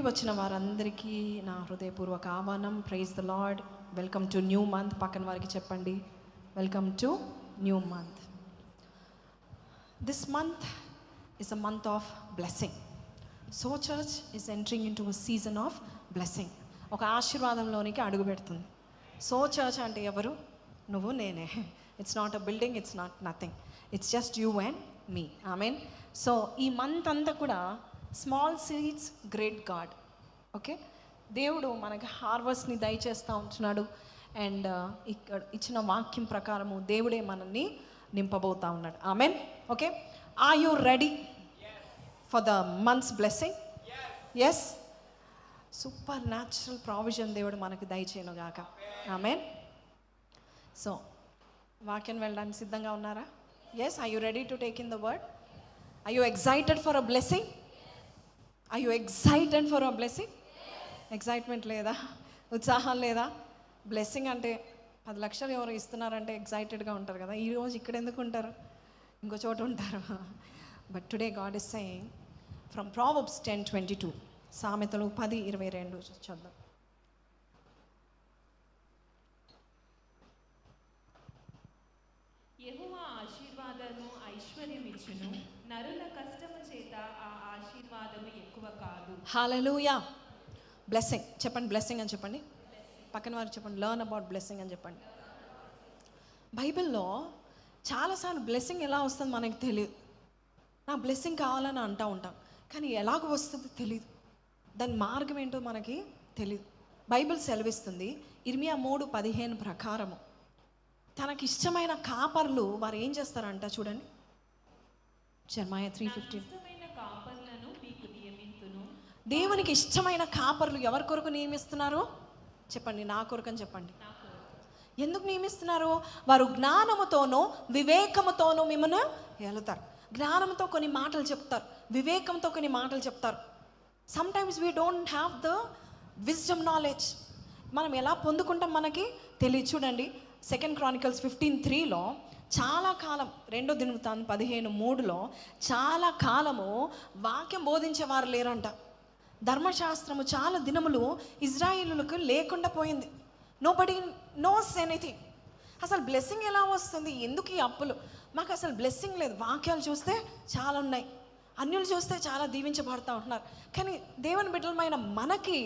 వచ్చిన వారందరికీ నా హృదయపూర్వక ఆహ్వానం. Praise the Lord. Welcome to new month. పక్కన వారికి చెప్పండి, welcome to new month. This month is a month of blessing. So church is entering into a season of blessing. ఒక ఆశీర్వాదంలోనికి అడుగు పెడుతుంది. సో చర్చ్ అంటే ఎవరు? నువ్వు, నేనే. It's not a building, it's not nothing, it's just you and me. Amen. So ఈ month అంతా కూడా small seeds great God. Okay, దేవుడు మనకి హార్వెస్ట్ని దయచేస్తూ ఉంటున్నాడు. అండ్ ఇక్కడ ఇచ్చిన వాక్యం ప్రకారము దేవుడే మనల్ని నింపబోతూ ఉన్నాడు. Amen. Okay, are you ready for the month's blessing? Yes. Supernatural provision దేవుడు మనకి దయచేయను గాక. ఆమెన్. సో వాక్యం వెళ్ళడానికి సిద్ధంగా ఉన్నారా? Yes. Are you ready to take in the word? Are you excited for a blessing? Are you excited for a blessing? Excitement లేదా? ఉత్సాహం లేదా? బ్లెస్సింగ్ అంటే 10 లక్షలు ఎవరు ఇస్తున్నారంటే ఎక్సైటెడ్గా ఉంటారు కదా. ఈరోజు ఇక్కడ ఎందుకు ఉంటారు? ఇంకో చోట ఉంటారు. But today God is saying from Proverbs 10:22, సామెతలు 10:22 చూద్దాం. యెహోవా ఆశీర్వాదము ఐశ్వర్యమిచ్చును, నరుల కష్టము చేత ఆ ఆశీర్వాదము ఎక్కువ కాదు. హల్లెలూయా. బ్లెస్సింగ్ చెప్పండి, బ్లెస్సింగ్ అని చెప్పండి. పక్కన వారికి చెప్పండి, లర్న్ అబౌట్ బ్లెస్సింగ్ అని చెప్పండి. బైబిల్లో చాలాసార్లు బ్లెస్సింగ్ ఎలా వస్తుందో మనకి తెలియదు. నా బ్లెస్సింగ్ కావాలని అంటూ ఉంటాం, కానీ ఎలాగ వస్తుందో తెలియదు. దాని మార్గం ఏంటో మనకి తెలియదు. బైబిల్ సెలవిస్తుంది ఇర్మియా 3:15 ప్రకారము తనకి ఇష్టమైన కాపర్లు వారు ఏం చేస్తారంట చూడండి. జెర్మయా 3:15. కాపర్లను మీకు నియమింతును. దేవునికి ఇష్టమైన కాపర్లు ఎవరి కొరకు నియమిస్తున్నారు చెప్పండి? నా కొరకు అని చెప్పండి. ఎందుకు నియమిస్తున్నారు? వారు జ్ఞానముతోనూ వివేకముతోనూ మిమ్మల్ని వెళుతారు. జ్ఞానంతో కొన్ని మాటలు చెప్తారు, వివేకంతో కొన్ని మాటలు చెప్తారు. Sometimes we don't have the wisdom knowledge. మనం ఎలా పొందుకుంటాం మనకి తెలియదు. చూడండి 2 Chronicles 15:3లో చాలా కాలం, 2 దినవృత్తాంతం 15:3లో చాలా కాలము వాక్యం బోధించేవారు లేరంట. ధర్మశాస్త్రము చాలా దినములు ఇజ్రాయేలులకు లేకుండా పోయింది. Nobody nose anything. అసలు బ్లెస్సింగ్ ఎలా వస్తుంది? ఎందుకు ఈ అప్పులు? మాకు అసలు బ్లెస్సింగ్ లేదు. వాక్యాలు చూస్తే చాలా ఉన్నాయి, అన్యులు చూస్తే చాలా దీవించబడుతూ ఉంటున్నారు, కానీ దేవుని బిడ్డలమైన మనకి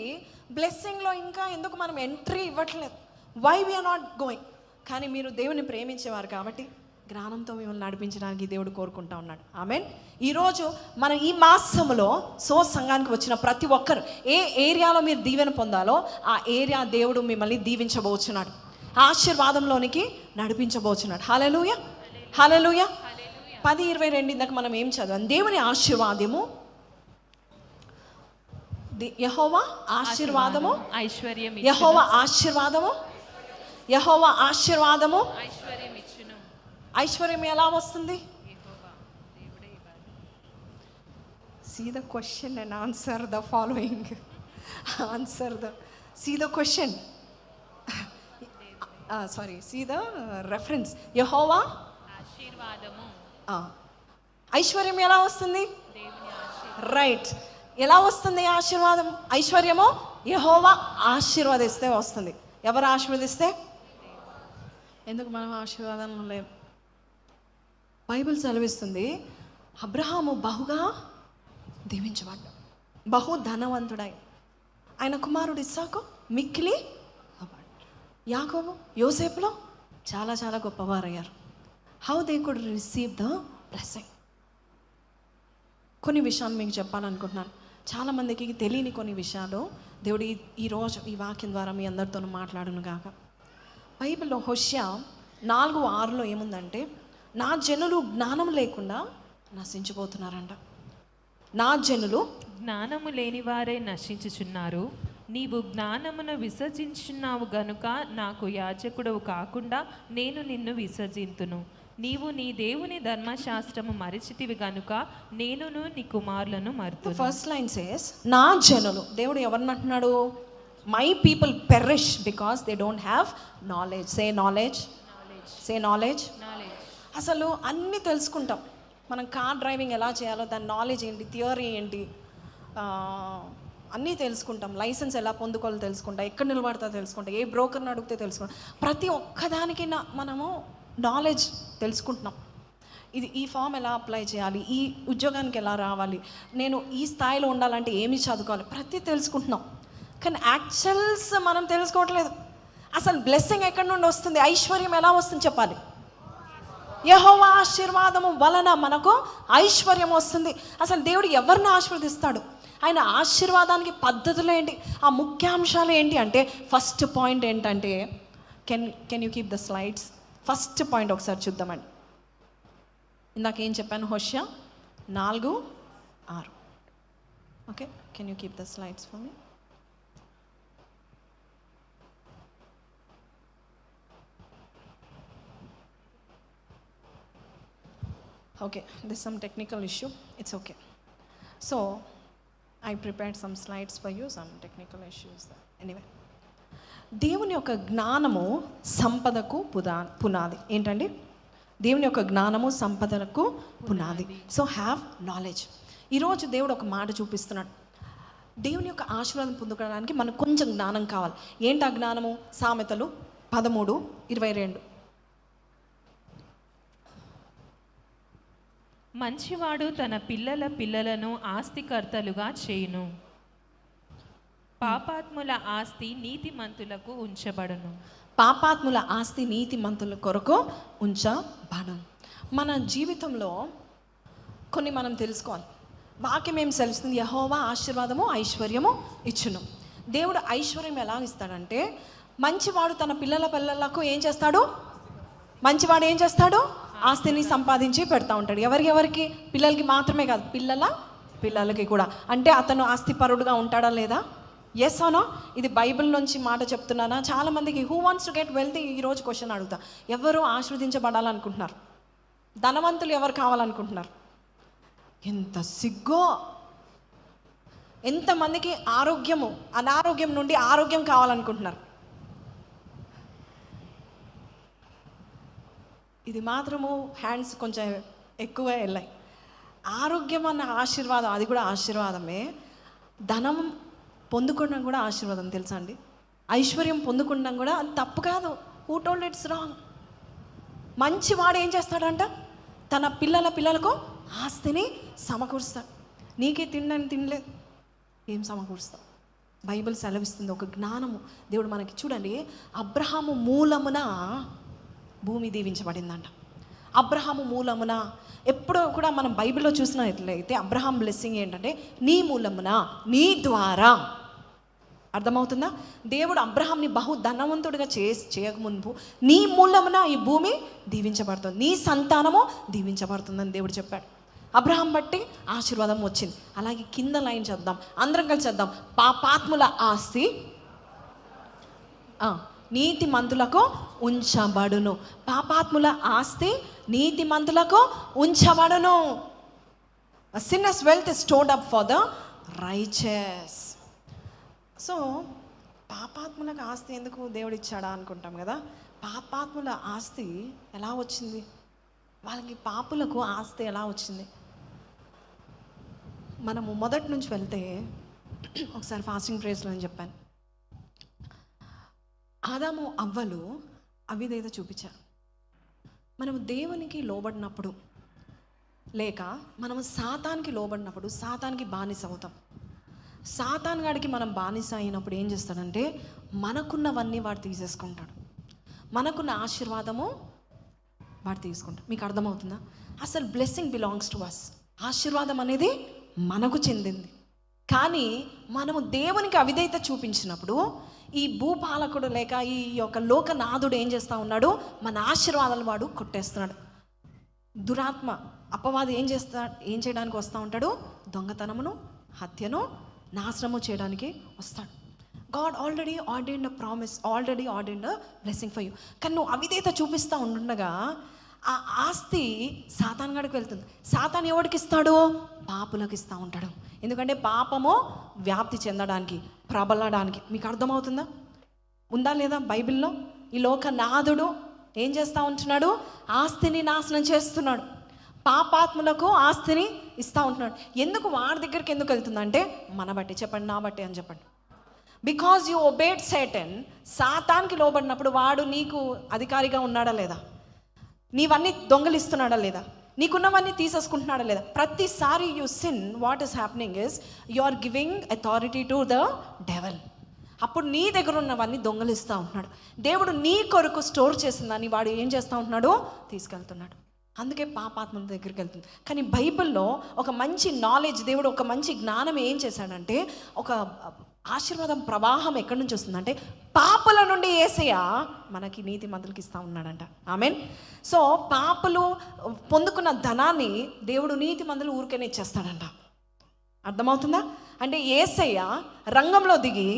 బ్లెస్సింగ్లో ఇంకా ఎందుకు మనం ఎంట్రీ ఇవ్వట్లేదు? Why we are not going? కానీ మీరు దేవుని ప్రేమించేవారు కాబట్టి జ్ఞానంతో మిమ్మల్ని నడిపించడానికి దేవుడు కోరుకుంటా ఉన్నాడు. ఆమెన్. ఈరోజు మనం ఈ మాసంలో సంఘానికి వచ్చిన ప్రతి ఒక్కరు ఏ ఏరియాలో మీరు దీవెన పొందాలో ఆ ఏరియా దేవుడు మిమ్మల్ని దీవించబోచున్నాడు, ఆశీర్వాదంలోనికి నడిపించబోచున్నాడు. హల్లెలూయా, హల్లెలూయా. 10:22 ఇందాక మనం ఏం చదివాం? దేవుని ఆశీర్వాదము, యెహోవా ఆశీర్వాదము ఐశ్వర్యం, యెహోవా ఆశీర్వాదము, యెహోవా ఆశీర్వాదము ఐశ్వర్యమిచ్చును. ఐశ్వర్యం ఎలా వస్తుంది? See the question and answer the following. See the question. See the reference. యెహోవా ఆశీర్వాదము. ఐశ్వర్యం ఎలా వస్తుంది? దేవుని ఆశీర్వాదం. రైట్. ఎలా వస్తుంది ఆశీర్వాదం? ఐశ్వర్యము యెహోవా ఆశీర్వదిస్తే వస్తుంది. ఎవరు ఆశీర్వదిస్తే? ఎందుకు మనం ఆశీర్వాదంలో లేం? బైబిల్ సెలవిస్తుంది అబ్రహాము బహుగా దీవించబడ్డాడు, బహు ధనవంతుడై. ఆయన కుమారుడు ఇస్సాకు మిక్కిలి, యాకోబు యోసేపులో చాలా చాలా గొప్పవారయ్యారు. How they could receive the blessing. కొన్ని విషయాలు మీకు చెప్పాలనుకుంటున్నాను. చాలామందికి తెలియని కొన్ని విషయాలు దేవుడు ఈరోజు ఈ వాక్యం ద్వారా మీ అందరితో మాట్లాడును గాక. బైబిల్లో హోషేయ 4:6లో ఏముందంటే, నా జనులు జ్ఞానం లేకుండా నశించిపోతున్నారంట. నా జనులు జ్ఞానము లేని వారే నశించుచున్నారు. నీవు జ్ఞానమును విసర్జించున్నావు గనుక నాకు యాజకుడవు కాకుండా నేను నిన్ను విసర్జింతును. నీవు నీ దేవుని ధర్మశాస్త్రము మరిచితివి గనుక నేనును నీ కుమారులను మరుతును. ఫస్ట్ లైన్ సేస్ నా జనులు. దేవుడు ఎవరిని అంటున్నాడు? My people perish because they don't have knowledge. Say knowledge, say knowledge. అసలు అన్నీ తెలుసుకుంటాం. మనం కార్ డ్రైవింగ్ ఎలా చేయాలో దాని నాలెడ్జ్ ఏంటి, థియరీ ఏంటి, అన్నీ తెలుసుకుంటాం. లైసెన్స్ ఎలా పొందుకోవాలో తెలుసుకుంటాం, ఎక్కడ నిలబడతా తెలుసుకుంటాం, ఏ బ్రోకర్ని అడిగితే తెలుసుకుంటాం. ప్రతి ఒక్కదానికి మనము నాలెడ్జ్ తెలుసుకుంటున్నాం. ఈ ఫామ్ ఎలా అప్లై చేయాలి, ఈ ఉద్యోగానికి ఎలా రావాలి, నేను ఈ స్థాయిలో ఉండాలంటే ఏమి చదువుకోవాలి, ప్రతి తెలుసుకుంటున్నాం. కానీ యాక్చువల్స్ మనం తెలుసుకోవట్లేదు. అసలు బ్లెస్సింగ్ ఎక్కడి నుండి వస్తుంది, ఐశ్వర్యం ఎలా వస్తుంది చెప్పాలి. యెహోవా ఆశీర్వాదము వలన మనకు ఐశ్వర్యం వస్తుంది. అసలు దేవుడు ఎవరిని ఆశీర్వదిస్తాడు, ఆయన ఆశీర్వాదానికి పద్ధతులు ఏంటి, ఆ ముఖ్యాంశాలు ఏంటి అంటే ఫస్ట్ పాయింట్ ఏంటంటే, can you keep the slides. First point ఒకసారి చూద్దామండి. ఇందాక ఏం చెప్పాను, హోషేయ 4:6. Okay, can you keep the slides for me. Okay, there's some technical issue. It's okay. So, I prepared some slides for you, some technical issues. Anyway, దేవుని యొక్క జ్ఞానము సంపదకు పునాది. ఏంటండి? దేవుని యొక్క జ్ఞానము సంపదలకు పునాది. So have knowledge. ఈరోజు దేవుడు ఒక మాట చూపిస్తున్నాడు. దేవుని యొక్క ఆశీర్వాదం పొందుకోవడానికి మనకు కొంచెం జ్ఞానం కావాలి. ఏంటి ఆ జ్ఞానము? సామెతలు 13:22. మంచివాడు తన పిల్లల పిల్లలను ఆస్తికర్తలుగా చేయును, పాపాత్ముల ఆస్తి నీతిమంతులకు ఉంచబడును. పాపాత్ముల ఆస్తి నీతిమంతుల కొరకు ఉంచబడును. మన జీవితంలో కొన్ని మనం తెలుసుకోవాలి. వాక్యం ఏం సెలవుస్తుంది? యెహోవా ఆశీర్వాదము ఐశ్వర్యము ఇచ్చును. దేవుడు ఐశ్వర్యం ఎలా ఇస్తాడంటే, మంచివాడు తన పిల్లలకు ఏం చేస్తాడు? మంచివాడు ఏం చేస్తాడు? ఆస్తిని సంపాదించి పెడతా ఉంటాడు. ఎవరికి? పిల్లలకి మాత్రమే కాదు, పిల్లలకి కూడా. అంటే అతను ఆస్తిపరుడుగా ఉంటాడా లేదా? ఎస్ అవునా? ఇది బైబిల్ నుంచి మాట చెప్తున్నానా? చాలామందికి who wants to get wealthy ఈరోజు క్వశ్చన్ అడుగుతా. ఎవరు ఆశీర్వదించబడాలనుకుంటున్నారు? ధనవంతులు ఎవరు కావాలనుకుంటున్నారు? ఎంత సిగ్గో! ఎంతమందికి అనారోగ్యం నుండి ఆరోగ్యం కావాలనుకుంటున్నారు? ఇది మాత్రము హ్యాండ్స్ కొంచెం ఎక్కువ వెళ్ళాయి. ఆరోగ్యం అన్న ఆశీర్వాదం, అది కూడా ఆశీర్వాదమే. ధనం పొందుకోవడం కూడా ఆశీర్వాదం, తెలుసా అండి? ఐశ్వర్యం పొందుకోవడం కూడా అది తప్పు కాదు. Who told it's wrong? మంచివాడు ఏం చేస్తాడంట? తన పిల్లలకు ఆస్తిని సమకూరుస్తాడు. నీకే తినలేదు, ఏం సమకూరుస్తావు? బైబిల్ సెలవిస్తుంది ఒక జ్ఞానము. దేవుడు మనకి చూడండి, అబ్రహాము మూలమున భూమి దీవించబడిందంట. అబ్రహాము మూలమున ఎప్పుడో కూడా మనం బైబిల్లో చూసినట్లయితే అబ్రహాం బ్లెస్సింగ్ ఏంటంటే, నీ మూలమున, నీ ద్వారా. అర్థమవుతుందా? దేవుడు అబ్రహాంని బహు ధనవంతుడిగా చేయకముందు నీ మూలమున ఈ భూమి దీవించబడుతుంది, నీ సంతానము దీవించబడుతుందని దేవుడు చెప్పాడు. అబ్రహాం బట్టి ఆశీర్వాదం వచ్చింది. అలాగే కింద లైన్ చేద్దాం, అందరం కలిసి చేద్దాం. పాపాత్ముల ఆస్తి నీతిమంతులకు ఉంచబడును. పాపాత్ముల ఆస్తి నీతిమంతులకు ఉంచబడును. Sinners wealth is stored up for the righteous. So పాపాత్ములకు ఆస్తి ఎందుకు దేవుడు ఇచ్చాడా అనుకుంటాం కదా. పాపాత్ముల ఆస్తి ఎలా వచ్చింది? వాళ్ళకి పాపులకు ఆస్తి ఎలా వచ్చింది? మనము మొదటి నుంచి వెళ్తే, ఒకసారి ఫాస్టింగ్ ప్రేయర్స్లో అని చెప్పాను, ఆదాము అవ్వలు అవిధేయత చూపించారు. మనము దేవునికి లోబడినప్పుడు, లేక మనము సాతానికి లోబడినప్పుడు సాతానికి బానిస అవుతాం. సాతాన్ గాడికి మనం బానిస అయినప్పుడు ఏం చేస్తాడంటే, మనకున్నవన్నీ వాడు తీసేసుకుంటాడు. మనకున్న ఆశీర్వాదము వాడు తీసుకుంటాడు. మీకు అర్థమవుతుందా? అసలు బ్లెస్సింగ్ బిలాంగ్స్ టు అస్. ఆశీర్వాదం అనేది మనకు చెందింది. కానీ మనము దేవునికి అవిధేయత చూపించినప్పుడు ఈ భూపాలకుడు లేక ఈ యొక్క లోకనాథుడు ఏం చేస్తూ ఉన్నాడు? మన ఆశీర్వాదాలు వాడు కొట్టేస్తున్నాడు. దురాత్మ అపవాది ఏం చేయడానికి వస్తూ ఉంటాడు? దొంగతనమును, హత్యను, నాశనము చేయడానికి వస్తాడు. God already ordained a promise, already ordained a blessing for you. కానీ నువ్వు అవిధేయత చూపిస్తూ ఉండగా ఆ ఆస్తి సాతాన్ గడికి వెళ్తుంది. సాతాన్ ఎవరికి ఇస్తాడు? పాపులకు ఇస్తూ ఉంటాడు. ఎందుకంటే పాపము వ్యాప్తి చెందడానికి, ప్రబలడానికి. మీకు అర్థమవుతుందా? ఉందా లేదా బైబిల్లో? ఈ లోకనాథుడు ఏం చేస్తూ ఉంటున్నాడు? ఆస్తిని నాశనం చేస్తున్నాడు. పాపాత్ములకు ఆస్తిని ఇస్తూ ఉంటున్నాడు. ఎందుకు వాడి దగ్గరికి ఎందుకు వెళ్తుందంటే మన బట్టి, చెప్పండి, నా బట్టి అని చెప్పండి. బికాజ్ యూ ఒబేడ్ సేటన్, సాతానికి లోబడినప్పుడు వాడు నీకు అధికారిగా ఉన్నాడా లేదా, నీవన్నీ దొంగలిస్తున్నాడా లేదా, నీకున్నవన్నీ తీసేసుకుంటున్నాడా లేదా. ప్రతిసారి you sin, what is happening is you are giving authority to the devil. అప్పుడు నీ దగ్గర ఉన్నవన్నీ దొంగలిస్తూ ఉంటున్నాడు. దేవుడు నీ కొరకు స్టోర్ చేసిందని వాడు ఏం చేస్తూ ఉంటున్నాడు, తీసుకెళ్తున్నాడు. అందుకే పాపాత్మ దగ్గరికి వెళ్తుంది. కానీ బైబిల్లో ఒక మంచి నాలెడ్జ్, దేవుడు ఒక మంచి జ్ఞానం ఏం చేశాడంటే, ఒక ఆశీర్వాదం ప్రవాహం ఎక్కడి నుంచి వస్తుందంటే పాపల నుండి యేసయ్య మనకి నీతి మంతులకి ఇస్తూ ఉన్నాడంట. ఆమెన్. సో పాపలు పొందుకున్న ధనాన్ని దేవుడు నీతి మంతులు ఊరికేనే ఇచ్చేస్తాడంట. అర్థమవుతుందా? అంటే యేసయ్య రంగంలో దిగి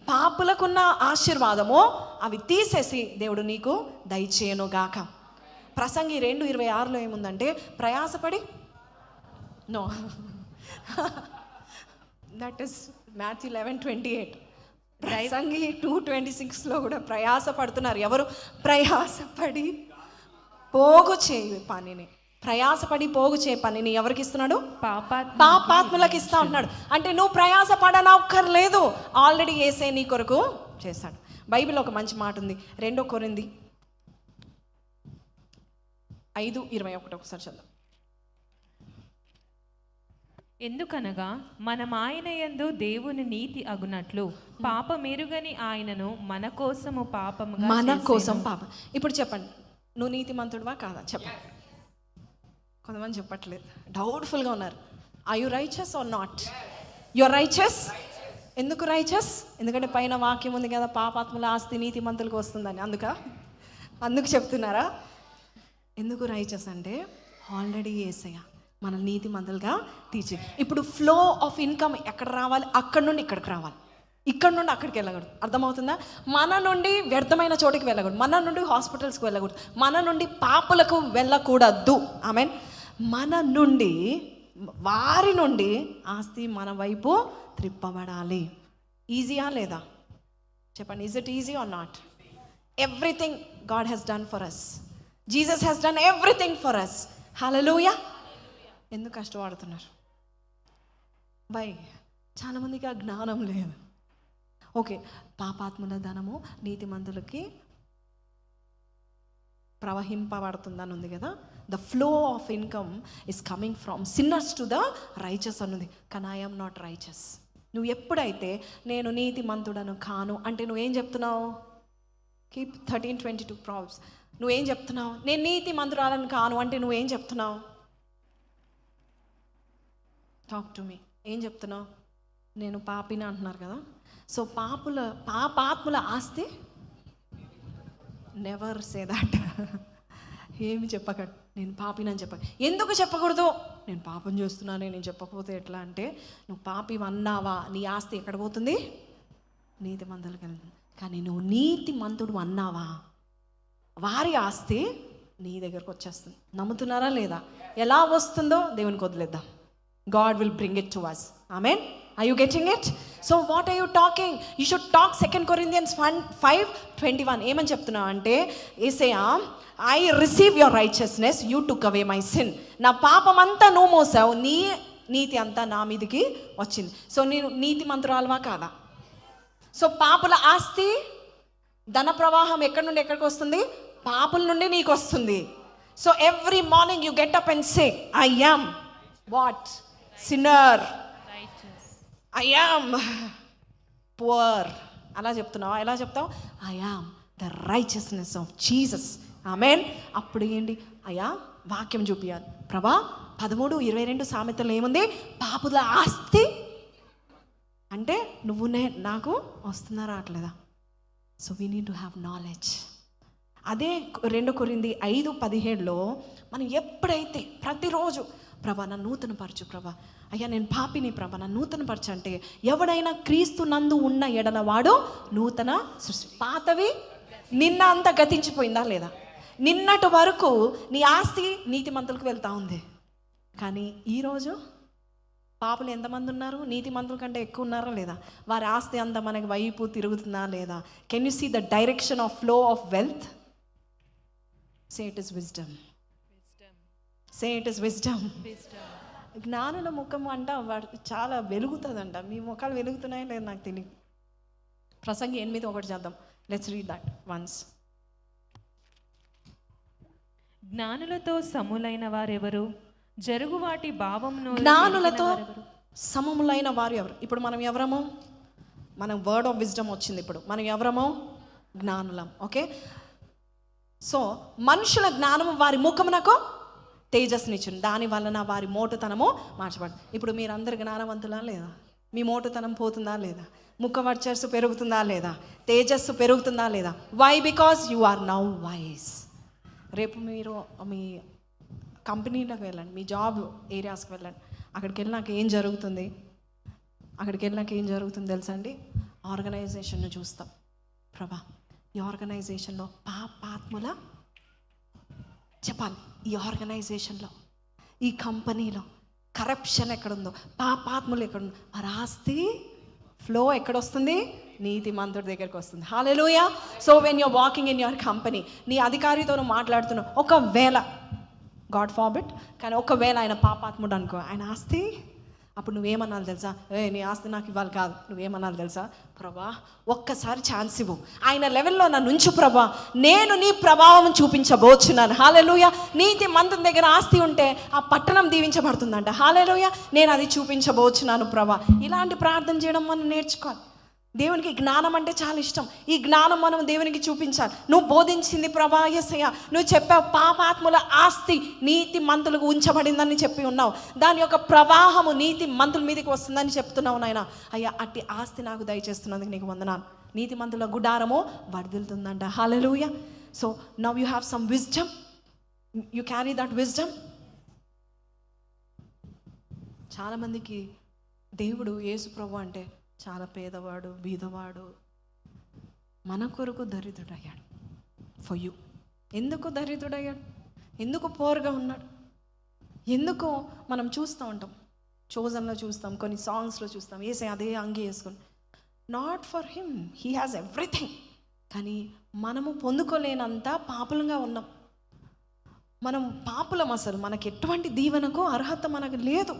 పాపులకున్న ఆశీర్వాదము అవి తీసేసి దేవుడు నీకు దయచేయను గాక. ప్రసంగి 2:26 ఏముందంటే, ప్రయాసపడి నో దట్ ఈస్ Matthew 11:28. ప్రసంగి 2:26 కూడా ప్రయాసపడుతున్నారు. ఎవరు? ప్రయాసపడి పోగు చేయ పనిని, ప్రయాసపడి పోగు చేయ పనిని ఎవరికి ఇస్తున్నాడు? పాపాత్ములకు ఇస్తా ఉంటున్నాడు. అంటే నువ్వు ప్రయాసపడనక్కర్లేదు, ఆల్రెడీ యేసే నీ కొరకు చేశాడు. బైబిల్లో ఒక మంచి మాట ఉంది, 2 కొరింథీ 5:21 ఒకసారి చదువు. ఎందుకనగా మనం ఆయన యందు దేవుని నీతి అగునట్లు పాపమెరుగని ఆయనను మన కోసము పాపముగా మన కోసం పాపం. ఇప్పుడు చెప్పండి, నువ్వు నీతిమంతుడివా కాదా? చెప్పండి. కొంతమంది చెప్పట్లేదు, డౌట్ఫుల్గా ఉన్నారు. Are you righteous or not? You are righteous. ఎందుకు రైచస్? ఎందుకంటే పైన వాక్యం ఉంది కదా, పాపాత్ముల ఆస్తి నీతిమంతులకు వస్తుందని. అందుకు చెప్తున్నారా? ఎందుకు రైచస్ అంటే ఆల్రెడీ యేసయ్య మన నీతి మంతులుగా తీర్చి. ఇప్పుడు ఫ్లో ఆఫ్ ఇన్కమ్ ఎక్కడ రావాలి? అక్కడ నుండి ఇక్కడికి రావాలి, ఇక్కడ నుండి అక్కడికి వెళ్ళకూడదు. అర్థమవుతుందా? మన నుండి వ్యర్థమైన చోటికి వెళ్ళకూడదు, మన నుండి హాస్పిటల్స్కి వెళ్ళకూడదు, మన నుండి పాపులకు వెళ్ళకూడదు. ఆమెన్. మన నుండి, వారి నుండి ఆస్తి మన వైపు త్రిప్పబడాలి. ఈజీయా లేదా? చెప్పండి, is it easy or not? Everything God has done for us. Jesus has done everything for us. Hallelujah. ఎందుకు కష్టపడుతున్నారు? చాలామందికి ఆ జ్ఞానం లేదు. ఓకే, పాపాత్ముల ధనము నీతిమంతులకి ప్రవహింపబడుతుందని ఉంది కదా. The flow of income is coming from sinners to the righteous అని ఉంది. కానీ ఐ ఆమ్ నాట్ రైచస్. నువ్వు ఎప్పుడైతే నేను నీతిమంతుడను కాను అంటే నువ్వేం చెప్తున్నావు? Keep 13:22 probs. నువ్వేం చెప్తున్నావు? నేను నీతిమంతురాలను కాను అంటే నువ్వేం చెప్తున్నావు? Talk to me. ఏం చెప్తున్నావు? నేను పాపిని అంటున్నారు కదా. సో పాపాత్ముల ఆస్తి, నెవర్ సే దట్. ఏమి చెప్పకండి, నేను పాపిని అని చెప్పక. ఎందుకు చెప్పకూడదు? నేను పాపం చేస్తున్నానే, నేను చెప్పకపోతే ఎట్లా అంటే, నువ్వు పాపి అన్నావా నీ ఆస్తి ఎక్కడ పోతుంది? నీతి మంతులకి వెళ్తుంది. కానీ నువ్వు నీతి మంతుడు అన్నావా, వారి ఆస్తి నీ దగ్గరకు వచ్చేస్తుంది. నమ్ముతున్నారా లేదా? ఎలా వస్తుందో దేవునికి వదిలేద్దాం. God will bring it to us. Amen. Are you getting it? So what are you talking? You should talk 2 Corinthians 5:21. ఏమని చెప్తున్నావు అంటే, యేసయ్యా, I receive your righteousness, you took away my sin. నా పాపం అంతా నువ్వు మోసావు, నీ నీతి అంతా నా మీదకి వచ్చింది. సో నేను నీతి మంత్రాలవా కాదా? సో పాపుల ఆస్తి, ధన ప్రవాహం ఎక్కడి నుండి ఎక్కడికి వస్తుంది? పాపుల నుండి నీకు వస్తుంది. So every morning you get up and say, I am what? Sinner. I am poor. అలా చెప్తున్నావా? ఎలా చెప్తావు? I am the righteousness of Jesus. Amen. అప్పుడు ఏంటి? అయ్యా వాక్యం చూపియాలి. ప్రభా 13:22 సామెతలో ఏముంది? పాపుల ఆస్తి అంటే నువ్వు నాకు వస్తుందా రావట్లేదా? So we need to have knowledge. అదే 2 కొరింథీ 5:17 మనం ఎప్పుడైతే ప్రతిరోజు ప్రభా నన్ను నూతనపరచు, ప్రభా అయ్యా నేను పాపిని, ప్రభా నన్ను నూతనపరచు అంటే, ఎవడైనా క్రీస్తు నందు ఉన్న ఎడల వాడు నూతన సృష్టి. పాతవి నిన్న అంతా గతించిపోయిందా లేదా? నిన్నటి వరకు నీ ఆస్తి నీతిమంతులకు వెళ్తూ ఉంది. కానీ ఈరోజు పాపులు ఎంతమంది ఉన్నారు? నీతిమంతుల కంటే ఎక్కువ ఉన్నారా లేదా? వారి ఆస్తి అంతా మనకి వైపు తిరుగుతుందా లేదా? Can you see the direction of flow of wealth? Say it is wisdom. Say it is wisdom. జ్ఞానుల ముఖం అంట చాలా వెలుగుతుందంట. మీ ముఖాలు వెలుగుతున్నాయో లేదు నాకు తెలియదు. ప్రసంగి 8:1 చేద్దాం. Let's read that once. జ్ఞానులతో సములైన వారెవరు? జరుగు వాటి భావమును జ్ఞానులతో సమములైన వారు ఎవరు? ఇప్పుడు మనం ఎవరము? మనం వర్డ్ ఆఫ్ విజ్డమ్ వచ్చింది. ఇప్పుడు మనం ఎవరము? జ్ఞానులం. ఓకే, సో మనుషుల జ్ఞానము వారి ముఖమునకు తేజస్నిచ్చును, దాని వలన వారి మోటుతనము మార్చబడు. ఇప్పుడు మీరందరు జ్ఞానవంతులా లేదా? మీ మోటుతనం పోతుందా లేదా? ముఖ వర్చస్సు పెరుగుతుందా లేదా? తేజస్సు పెరుగుతుందా లేదా? Why? Because you are now wise. రేపు మీరు మీ కంపెనీలోకి వెళ్ళండి, మీ జాబ్ ఏరియాస్కి వెళ్ళండి. అక్కడికి వెళ్ళినాక ఏం జరుగుతుంది? తెలుసా అండి? ఆర్గనైజేషన్ను చూస్తాం. ప్రభా, ఈ ఆర్గనైజేషన్లో పాపాత్ముల చెప్పాలి, ఈ ఆర్గనైజేషన్లో, ఈ కంపెనీలో కరప్షన్ ఎక్కడుందో, పాపాత్ములు ఎక్కడుందో, మరి ఆస్తి ఫ్లో ఎక్కడొస్తుంది? నీతిమంతుడి దగ్గరికి వస్తుంది. హల్లెలూయా. So when you're walking in your company, నీ అధికారితో మాట్లాడుతున్నావు, ఒకవేళ గాడ్ ఫార్బిడ్, కానీ ఒకవేళ ఆయన పాపాత్ముడు అనుకో, ఆయన ఆస్తి, అప్పుడు నువ్వేమన్నాలి తెలుసా? నీ ఆస్తి నాకు ఇవ్వాలి కాదు, నువ్వేమన్నాలి తెలుసా? ప్రభా, ఒక్కసారి ఛాన్స్ ఇవ్వు, ఆయన లెవెల్లో నన్ను ఉంచు ప్రభా, నేను నీ ప్రభావం చూపించబోచున్నాను. హల్లెలూయా. నీతి మంతుని దగ్గర ఆస్తి ఉంటే ఆ పట్టణం దీవించబడుతుందంట. హల్లెలూయా. నేను అది చూపించబోచున్నాను ప్రభా. ఇలాంటి ప్రార్థన చేయడం మనం నేర్చుకోవాలి. దేవునికి జ్ఞానం అంటే చాలా ఇష్టం. ఈ జ్ఞానం మనం దేవునికి చూపించాలి. నువ్వు బోధించింది ప్రభా యేసయ్య, నువ్వు చెప్పావు పాపాత్ముల ఆస్తి నీతి మంతులకు ఉంచబడిందని చెప్పి ఉన్నావు, దాని యొక్క ప్రవాహము నీతి మంతుల మీదకి వస్తుందని చెప్తున్నావు నాయన. అయ్యా, అట్టి ఆస్తి నాకు దయచేస్తున్నందుకు నీకు వందనాలు. నీతి మంతుల గుడారము వర్ధిల్లుతుందంట. హల్లెలూయా. So now you have some wisdom, you carry that wisdom. చాలామందికి దేవుడు యేసు ప్రభు అంటే చాలా పేదవాడు, బీదవాడు, మన కొరకు దరిద్రుడయ్యాడు. For you. ఎందుకు దరిద్రుడయ్యాడు? ఎందుకు పోరుగా ఉన్నాడు? ఎందుకు మనం చూస్తూ ఉంటాం, చోజన్లో చూస్తాం, కొన్ని సాంగ్స్లో చూస్తాం, వేసే అదే అంగి వేసుకొని. Not for him, he has everything. కానీ మనము పొందుకోలేనంత పాపులంగా ఉన్నాం. మనం పాపులం, అసలు మనకి ఎటువంటి దీవెనకు అర్హత మనకు లేదు.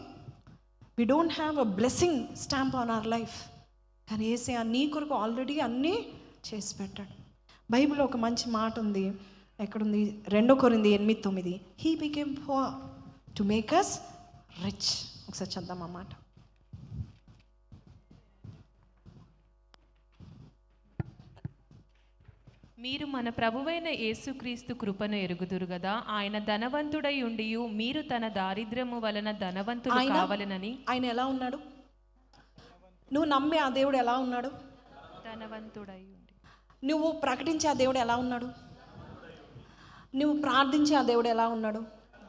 We don't have a blessing stamp on our life. కానీ యేసయ్య నీ కొరకు ఆల్రెడీ అన్నీ చేసి పెట్టాడు. బైబిల్లో ఒక మంచి మాట ఉంది, ఎక్కడుంది? 2 కొరింథీ 8:9. He became poor to make us rich. ఒకసారి చద్దాం ఆ మాట. మీరు మన ప్రభువైన యేసుక్రీస్తు కృపను ఎరుగుదురు కదా, ఆయన ధనవంతుడై ఉండియు మీరు తన దారిద్ర్యము వలన ధనవంతుడు కావాలనని. ఆయన ఎలా ఉన్నాడు? నువ్వు నమ్మే ఆ దేవుడు ఎలా ఉన్నాడు? ధనవంతుడై ఉండి. నువ్వు ప్రకటించే ఆ దేవుడు ఎలా ఉన్నాడు? నువ్వు ప్రార్థించే ఆ దేవుడు ఎలా ఉన్నాడు?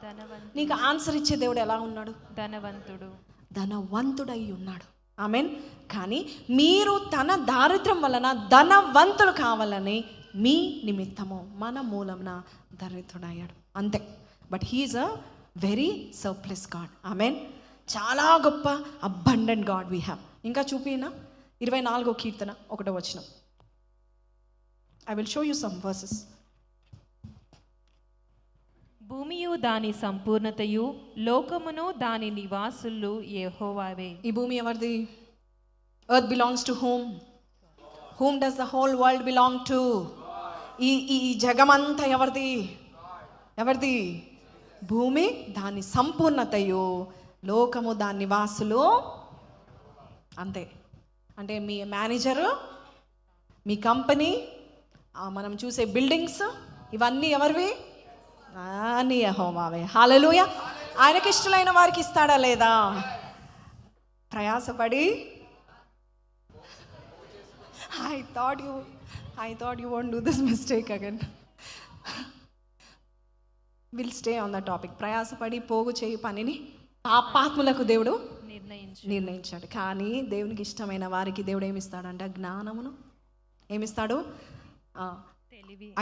ధనవంతుడు. నీకు ఆన్సర్ ఇచ్చే దేవుడు ఎలా ఉన్నాడు? ధనవంతుడై ఉన్నాడు. ఆమేన్. కానీ మీరు తన దారిద్ర్యం వలన ధనవంతులు కావాలని మీ నిమిత్తము, మన మూలమున దరిద్రుడయ్యాడు, అంతే. But he is a very surplus God. ఆమేన్. చాలా గొప్ప అబండెంట్ గాడ్ వీ హ్యావ్. ఇంకా చూపినా 24వ కీర్తన 1వ వచనం. I will show you some verses. భూమియు దాని సంపూర్ణతయు లోకమును దాని నివాసులు యెహోవావే. ఈ భూమి ఎవరిది? Earth belongs to whom? Whom does the whole world belong to? ఈ జగమంతా ఎవరిది? భూమి దాని సంపూర్ణతయు లోకము దాని నివాసులు, అంతే. అంటే మీ మేనేజరు, మీ కంపెనీ, మనం చూసే బిల్డింగ్స్, ఇవన్నీ ఎవరివి? అని యెహోవావే. హల్లెలూయా. ఆయనకి ఇష్టమైన వారికి ఇస్తాడా లేదా? ప్రయాసపడి I thought you won't do this mistake again. We'll stay on the topic. ప్రయాసపడి పోగు చేయి పనిని పాపాత్ములకు దేవుడు నిర్ణయించాడు. కానీ దేవునికి ఇష్టమైన వారికి దేవుడు ఏమిస్తాడంట? జ్ఞానమును. ఏమిస్తాడు?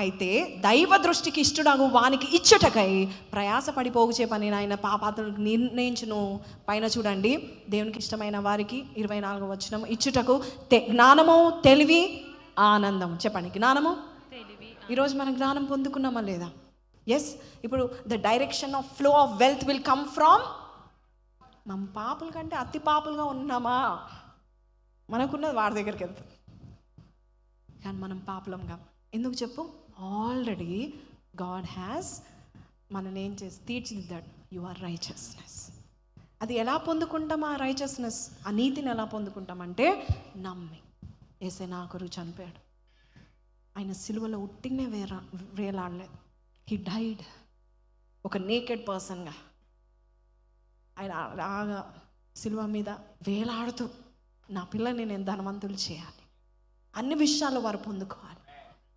అయితే దైవ దృష్టికి ఇష్టడగు వానికి ఇచ్చుటకై ప్రయాసపడి పోగుచే పని ఆయన పాపాత్ములకు నిర్ణయించును. పైన చూడండి, దేవునికి ఇష్టమైన వారికి 24వ వచనం, ఇచ్చుటకు జ్ఞానము, తెలివి, ఆనందం. చెప్పండి, జ్ఞానము, తెలివి. ఈరోజు మనం జ్ఞానం పొందుకున్నామా లేదా? ఎస్. ఇప్పుడు the direction of flow of wealth will come from మనం పాపుల కంటే అతి పాపులుగా ఉన్నామా? మనకున్నది వాడి దగ్గరికి వెళ్తుంది, కానీ మనం పాపులంగా. ఎందుకు చెప్పు? ఆల్రెడీ గాడ్ హ్యాస్ మనల్ని ఏం చేసి తీర్చిదిద్దాడు. You are righteousness. అది ఎలా పొందుకుంటాం? ఆ రైచస్నెస్, ఆ నీతిని ఎలా పొందుకుంటామంటే నమ్మి. యేసయ్య నా కొరకు చనిపోయాడు. ఆయన సిలువలో ఉట్టినే వేలాడలేదు. హీ డైడ్ ఒక నేకెడ్ పర్సన్గా. ఆయన రాగా సిలువ మీద వేలాడుతూ నా పిల్లని నేను ధనవంతులు చేయాలి, అన్ని విషయాలు వారు పొందుకోవాలి.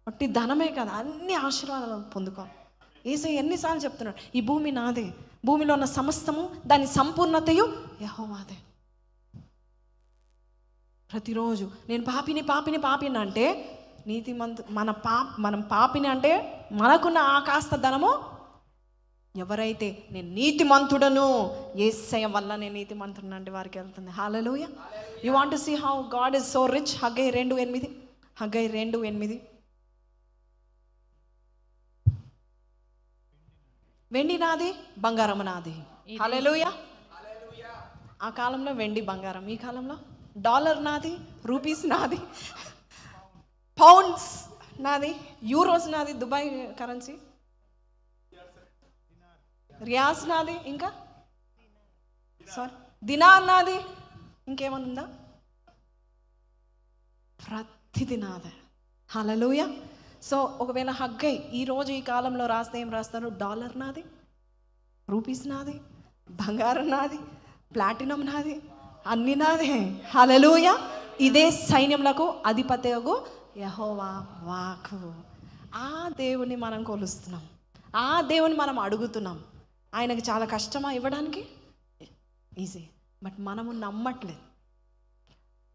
ఒట్టి ధనమే కదా, అన్ని ఆశీర్వాదాలు పొందుకోవాలి. యేసయ్య ఎన్నిసార్లు చెప్తున్నాడు, ఈ భూమి నాదే, భూమిలో ఉన్న సమస్తము దాని సంపూర్ణతయు యెహోవాదే. ప్రతిరోజు నేను పాపిని అంటే నీతిమంతు మనం పాపిని అంటే మనకున్న ఆ కాస్త ధనము, ఎవరైతే నేను నీతిమంతుడను యేసయ్య వల్ల నేను నీతిమంతుడను అంటే వారికి వెళ్తుంది. హల్లెలూయా. You want to see how God is so rich? Haggai 2:8. వెండి నాది, బంగారం నాది. హల్లెలూయా. ఆ కాలంలో వెండి బంగారం, ఈ కాలంలో డాలర్ నాది, రూపీస్ నాది, పౌండ్స్ నాది, యూరోస్ నాది, దుబాయ్ కరెన్సీ, రియాస్ నాది, ఇంకా దినార్ నాది, ఇంకేమనుందా? ప్రతిది నాదే. హల్లెలూయా. సో ఒకవేళ హగ్గై ఈరోజు ఈ కాలంలో రాస్తే ఏం రాస్తారు? డాలర్ నాది, రూపీస్ నాది, బంగారం నాది, ప్లాటినం నాది, అన్ని నాదే. హల్లెలూయా. ఇదే సైన్యములకు అధిపతియగు యెహోవా వాక్కు. ఆ దేవుని మనం కొలుస్తున్నాం, ఆ దేవుని మనం అడుగుతున్నాం. ఆయనకు చాలా కష్టమా ఇవ్వడానికి? ఈజీ. బట్ మనము నమ్మట్లేదు.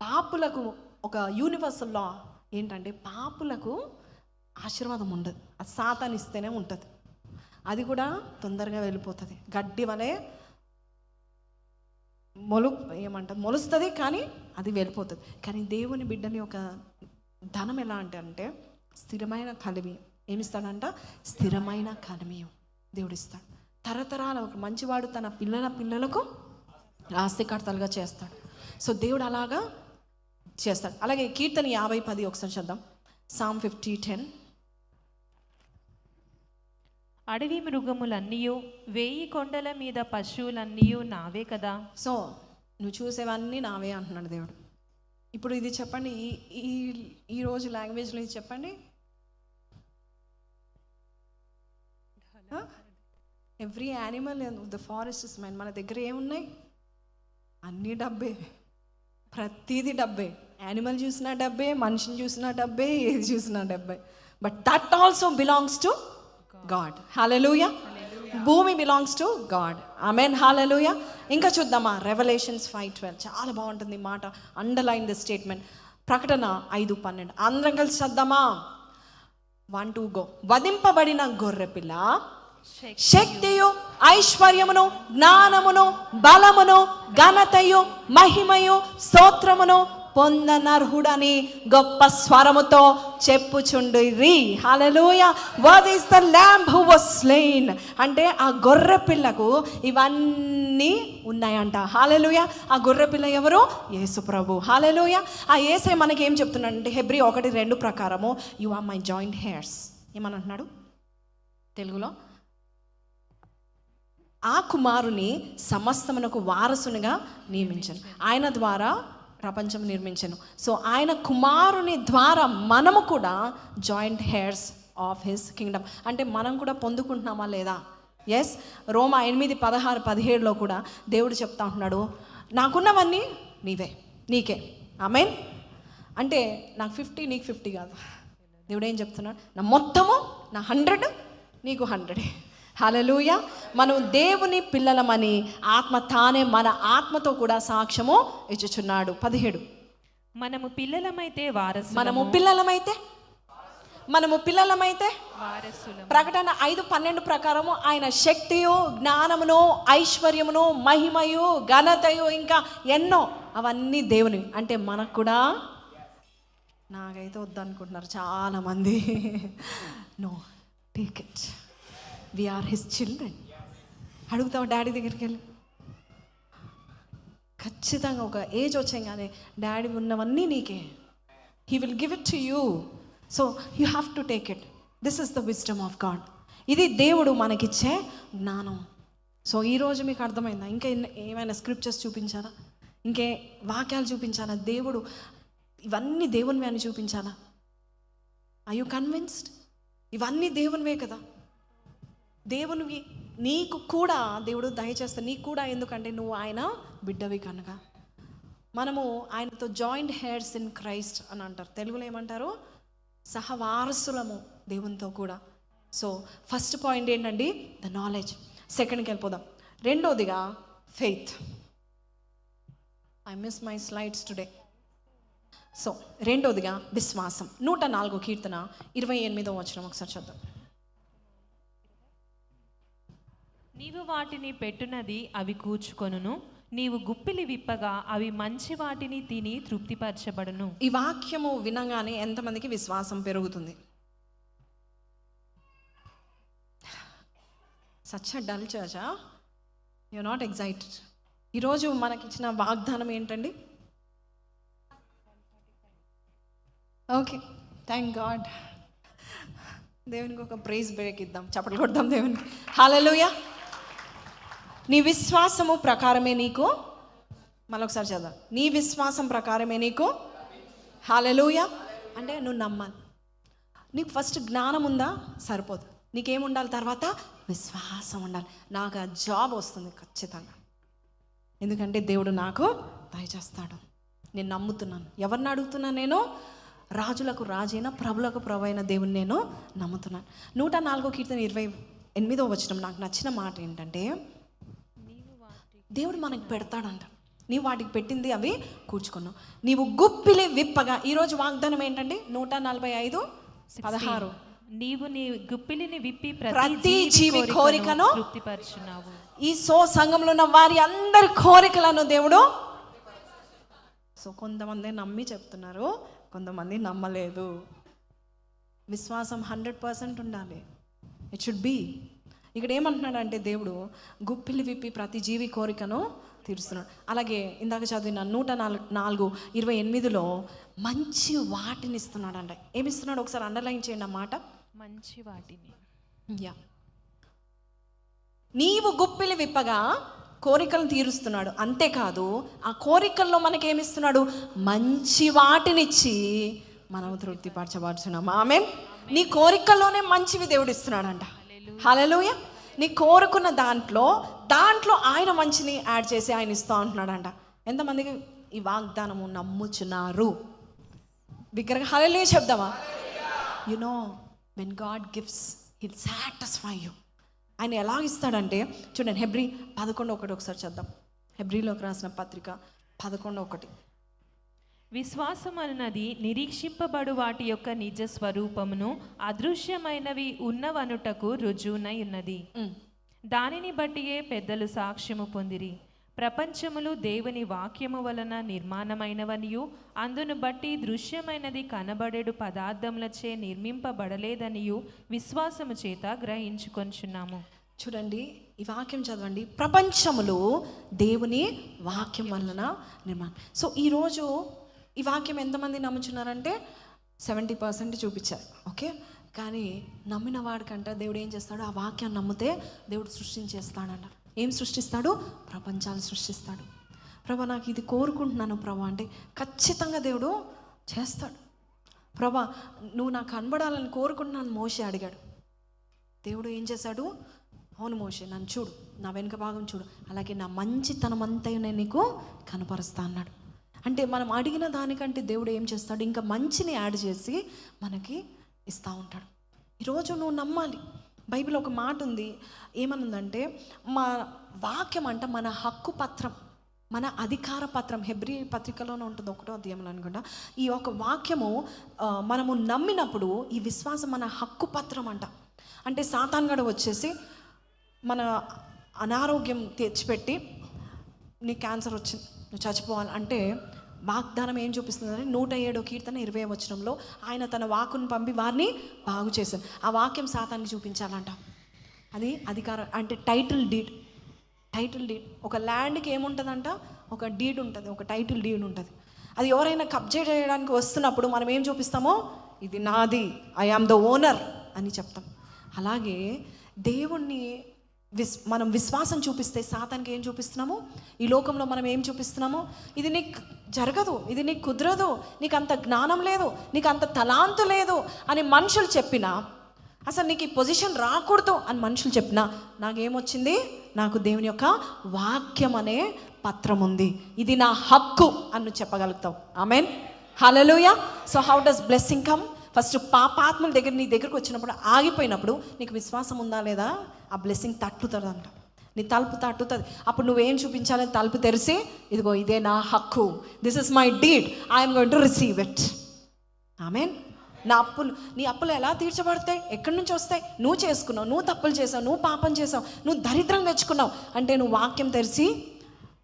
పాపులకు ఒక యూనివర్సల్ లా ఏంటంటే పాపులకు ఆశీర్వాదం ఉండదు. అది సాతాను ఇస్తేనే ఉంటుంది. అది కూడా తొందరగా వెళ్ళిపోతుంది. గడ్డి వలె మొలుస్తుంది, కానీ అది వెళ్ళిపోతుంది. కానీ దేవుని బిడ్డని ఒక ధనం ఎలా అంటే స్థిరమైన కలిమి ఏమిస్తాడంట? స్థిరమైన కలిమియం దేవుడిస్తాడు. తరతరాల ఒక మంచివాడు తన పిల్లలకు ఆస్తికర్తలుగా చేస్తాడు. సో దేవుడు అలాగా చేస్తాడు. అలాగే కీర్తన 50:10 ఒకసారి చూద్దాం. సామ్ 50:10. అడవి మృగములన్నీయు 1000 కొండల మీద పశువులన్నీయు నావే కదా. సో నువ్వు చూసేవన్నీ నావే అంటున్నాడు దేవుడు. ఇప్పుడు ఇది చెప్పండి, ఈ రోజు లాంగ్వేజ్లో ఇది చెప్పండి. Every animal the forest is mine. మన దగ్గర ఏమున్నాయి? అన్నీ డబ్బే, ప్రతిదీ డబ్బే. యానిమల్ చూసినా డబ్బే, మనిషిని చూసినా డబ్బే, ఏది చూసినా డబ్బే. But that also belongs to God. హల్లెలూయా. భూమి బిలాంగ్స్ టు గాడ్. ఆమెన్. హల్లెలూయా. ఇంకా చూద్దామా? రెవల్యూషన్స్ 5:12 చాలా బాగుంటుంది ఈ మాట. Underline the statement. ప్రకటన 5:12 అందరం కలిసి చద్దామా? 1 2 గో. వధింపబడిన గొర్రెపిల్ల శక్తియు ఐశ్వర్యమును జ్ఞానమును బలమును ఘనతయు మహిమయు స్తోత్రమును పొందనర్హుడని గొప్ప స్వరముతో చెప్పుచుండిరి. హల్లెలూయా. What is the lamb who was slain అంటే ఆ గొర్రె పిల్లకు ఇవన్నీ ఉన్నాయంట. హల్లెలూయా. ఆ గొర్రె పిల్ల ఎవరు? యేసు ప్రభు. హల్లెలూయా. ఆ యేసే మనకి ఏం చెప్తున్నాడంటే హెబ్రీ 1:2 ప్రకారము you are my joint heirs. ఏమనంటున్నాడు తెలుగులో? ఆ కుమారుని సమస్తమునకు వారసునిగా నియమించను. ఆయన ద్వారా ప్రపంచం నిర్మించను. సో ఆయన కుమారుని ద్వారా మనము కూడా joint hairs of his Kingdom. అంటే మనం కూడా పొందుకుంటున్నామా లేదా? ఎస్. రోమా 8:16-17 కూడా దేవుడు చెప్తా ఉంటున్నాడు, నాకున్నవన్నీ నీకే. ఆమేన్. అంటే నాకు 50 నీకు 50 కాదు. దేవుడు ఏం చెప్తున్నాడు? నా మొత్తము నా 100 నీకు 100. హల్లెలూయా. మనం దేవుని పిల్లలమని ఆత్మ తానే మన ఆత్మతో కూడా సాక్ష్యము ఇచ్చుచున్నాడు. 17 మనము పిల్లలమైతే వారసులము. ప్రకటన 5:12 ప్రకారము ఆయన శక్తియు జ్ఞానమును ఐశ్వర్యమును మహిమయు ఘనతయు ఇంకా ఎన్నో అవన్నీ దేవుని. అంటే మనకు కూడా నాకైతే వద్దనుకుంటున్నారు చాలామంది. No, take it. We are his children. అడుగుతావు డాడీ దగ్గరికి వెళ్ళి, ఖచ్చితంగా ఒక ఏజ్ వచ్చేగానే డాడీ ఉన్నవన్నీ నీకే. He will give it to you. So you have to take it. This is the wisdom of God. ఇది దేవుడు మనకిచ్చే జ్ఞానం. సో ఈరోజు మీకు అర్థమైందా? ఇంకా ఏమైనా స్క్రిప్చర్స్ చూపించాలా? ఇంకే వాక్యాలు చూపించాలా? దేవుడు ఇవన్నీ దేవునివే అని చూపించాలా? Are you convinced? ఇవన్నీ దేవునివే కదా, దేవునివి. నీకు కూడా దేవుడు దయచేస్తా, నీకు కూడా. ఎందుకంటే నువ్వు ఆయన బిడ్డవి కనుక. మనము ఆయనతో జాయింట్ హెయిర్స్ ఇన్ క్రైస్ట్ అని అంటారు. తెలుగులో ఏమంటారు? సహవారసులము దేవునితో కూడా. సో ఫస్ట్ పాయింట్ ఏంటండి? The knowledge. సెకండ్కి వెళ్ళిపోదాం. రెండోదిగా faith. I miss my slides today. So రెండోదిగా విశ్వాసం. 104 కీర్తన 28వ వచనం ఒకసారి చూద్దాం. నీవు వాటిని పెట్టునది అవి కూర్చుకొనును, నీవు గుప్పిలి విప్పగా అవి మంచి వాటిని తిని తృప్తిపరచబడును. ఈ వాక్యము వినగానే ఎంతమందికి విశ్వాసం పెరుగుతుంది? సచ్ అ డల్ చర్చా? You not excited? ఈరోజు మనకిచ్చిన వాగ్దానం ఏంటండి? Okay, thank God. దేవునికి ఒక ప్రైజ్ బ్రేక్ ఇద్దాం, చప్పట్లు కొడదాం దేవునికి. హల్లెలూయా. నీ విశ్వాసము ప్రకారమే నీకు, మళ్ళొకసారి చదువు, నీ విశ్వాసం ప్రకారమే నీకు. హల్లెలూయా. అంటే నువ్వు నమ్మాలి. నీకు ఫస్ట్ జ్ఞానం ఉందా? సరిపోదు. నీకేముండాలి? తర్వాత విశ్వాసం ఉండాలి. నాకు ఆ జాబ్ వస్తుంది ఖచ్చితంగా, ఎందుకంటే దేవుడు నాకు దయచేస్తాడు. నేను నమ్ముతున్నాను. ఎవరిని అడుగుతున్నాను? నేను రాజులకు రాజైన ప్రభులకు ప్రభు అయిన దేవుని నేను నమ్ముతున్నాను. 104 కీర్తన 28వ వచనం నాకు నచ్చిన మాట ఏంటంటే, దేవుడు మనకి పెడతాడంట. నీవు వాటికి పెట్టింది అవి కూర్చుకున్నావు. నీవు గుప్పిలి విప్పగా. ఈరోజు వాగ్దానం ఏంటండి? 145:16. నీవు నీ గుప్పిలిని విప్పి ప్రతి జీవి కోరికను తృప్తిపరచున్నావు. ఈ సంఘంలో ఉన్న వారి అందరి కోరికలను దేవుడు. సో కొంతమంది నమ్మి చెప్తున్నారు, కొంతమంది నమ్మలేదు. విశ్వాసం 100% ఉండాలి. It should be. ఇక్కడ ఏమంటున్నాడు అంటే దేవుడు గుప్పిలి విప్పి ప్రతి జీవి కోరికను తీరుస్తున్నాడు. అలాగే ఇందాక చదివిన 104:28లో మంచి వాటిని ఇస్తున్నాడు అంట. ఏమిస్తున్నాడు? ఒకసారి అండర్లైన్ చేయండి ఆ మాట. మంచి వాటిని. యా, నీవు గుప్పిలి విప్పగా కోరికలను తీరుస్తున్నాడు. అంతేకాదు, ఆ కోరికల్లో మనకేమిస్తున్నాడు? మంచి వాటినిచ్చి మనం తృప్తిపరచబడుతున్నాం. ఆమేన్. నీ కోరికల్లోనే మంచివి దేవుడు ఇస్తున్నాడంట. హల్లెలూయా. నీ కోరుకున్న దాంట్లో ఆయన మంచిని యాడ్ చేసి ఆయన ఇస్తూ ఉంటున్నాడంట. ఎంతమందికి ఈ వాగ్దానము నమ్ముచున్నారు? బిగ్గరగా హల్లెలూయా చెప్దామా? You know, when God gives heal satisfy you. ఆయన ఎలా ఇస్తాడంటే చూడండి, హెబ్రీ 11:1 ఒకసారి చద్దాం. హెబ్రీలోకి రాసిన పత్రిక 11:1. విశ్వాసం అన్నది నిరీక్షింపబడు వాటి యొక్క నిజ స్వరూపమును అదృశ్యమైనవి ఉన్నవనుటకు రుజువునై ఉన్నది. దానిని బట్టియే పెద్దలు సాక్ష్యము పొందిరి. ప్రపంచములు దేవుని వాక్యము వలన నిర్మాణమైనవనియు అందును బట్టి దృశ్యమైనది కనబడేడు పదార్థములచే నిర్మింపబడలేదనియు విశ్వాసము చేత గ్రహించుకొంచున్నాము. చూడండి, ఈ వాక్యం చదవండి. ప్రపంచములు దేవుని వాక్యం వలన నిర్మాణం. సో ఈరోజు ఈ వాక్యం ఎంతమంది నమ్ముచున్నారంటే 70% చూపించారు. ఓకే, కానీ నమ్మిన వాడికంట దేవుడు ఏం చేస్తాడు? ఆ వాక్యాన్ని నమ్మితే దేవుడు సృష్టించేస్తాడంట. ఏం సృష్టిస్తాడు? ప్రపంచాలు సృష్టిస్తాడు. ప్రభా నాకు ఇది కోరుకుంటున్నాను ప్రభా అంటే ఖచ్చితంగా దేవుడు చేస్తాడు. ప్రభా నువ్వు నాకు కనబడాలని కోరుకుంటున్నాను మోషే అడిగాడు. దేవుడు ఏం చేశాడు? అవును మోషే, నన్ను చూడు, నా వెనుక భాగం చూడు, అలాగే నా మంచితనం అంతా నేను నీకు కనపరుస్తా అన్నాడు. అంటే మనం అడిగిన దానికంటే దేవుడు ఏం చేస్తాడు? ఇంకా మంచిని యాడ్ చేసి మనకి ఇస్తూ ఉంటాడు. ఈరోజు నువ్వు నమ్మాలి. బైబిల్ ఒక మాట ఉంది, ఏమనుందంటే మా వాక్యం అంట మన హక్కు పత్రం, మన అధికార పత్రం. హెబ్రీ పత్రికలోనే ఉంటుంది 1వ అధ్యాయంలో అనుకుంటా. ఈ ఒక వాక్యము మనము నమ్మినప్పుడు ఈ విశ్వాసం మన హక్కు పత్రం అంట. అంటే సాతాన్గాడు వచ్చేసి మన అనారోగ్యం తెచ్చిపెట్టి నీకు క్యాన్సర్ వచ్చింది, నువ్వు చచ్చిపోవాలి అంటే వాగ్దానం ఏం చూపిస్తుందంటే 107 కీర్తన 20వ వచనంలో ఆయన తన వాక్కును పంపి వారిని బాగు చేశాను. ఆ వాక్యం సాతానికి చూపించాలంట. అది అధికారం అంటే టైటిల్ డీడ్. ఒక ల్యాండ్కి ఏముంటుందంట? ఒక డీడ్ ఉంటుంది, ఒక టైటిల్ డీడ్ ఉంటుంది. అది ఎవరైనా కబ్జా చేయడానికి వస్తున్నప్పుడు మనం ఏం చూపిస్తామో, ఇది నాది, ఐ ఆమ్ ద ఓనర్ అని చెప్తాం. అలాగే దేవుణ్ణి మనం విశ్వాసం చూపిస్తే సాతానికి ఏం చూపిస్తున్నాము, ఈ లోకంలో మనం ఏం చూపిస్తున్నాము, ఇది నీకు జరగదు, ఇది నీకు కుదరదు, నీకు అంత జ్ఞానం లేదు, నీకు అంత తలాంతు లేదు అని మనుషులు చెప్పినా, అసలు నీకు ఈ పొజిషన్ రాకూడదు అని మనుషులు చెప్పినా, నాకేమొచ్చింది, నాకు దేవుని యొక్క వాక్యం అనే పత్రం ఉంది, ఇది నా హక్కు అని చెప్పగలుగుతావు. ఆమెన్, హల్లెలూయా. So how does blessing come? First పాపాత్మల దగ్గర నీ దగ్గరకు వచ్చినప్పుడు, ఆగిపోయినప్పుడు నీకు విశ్వాసం ఉందా లేదా, ఆ బ్లెస్సింగ్ తట్టుతుందంట, నీ తలుపు తట్టుతుంది. అప్పుడు నువ్వేం చూపించాలి, తలుపు తెరిచి, ఇదిగో ఇదే నా హక్కు, this is my deed, I'm going to receive it. Amen. నీ అప్పులు ఎలా తీర్చబడతాయి, ఎక్కడి నుంచి వస్తాయి? నువ్వు చేసుకున్నావు, నువ్వు తప్పులు చేసావు, నువ్వు పాపం చేసావు, నువ్వు దరిద్రం తెచ్చుకున్నావు అంటే నువ్వు వాక్యం తెరిచి,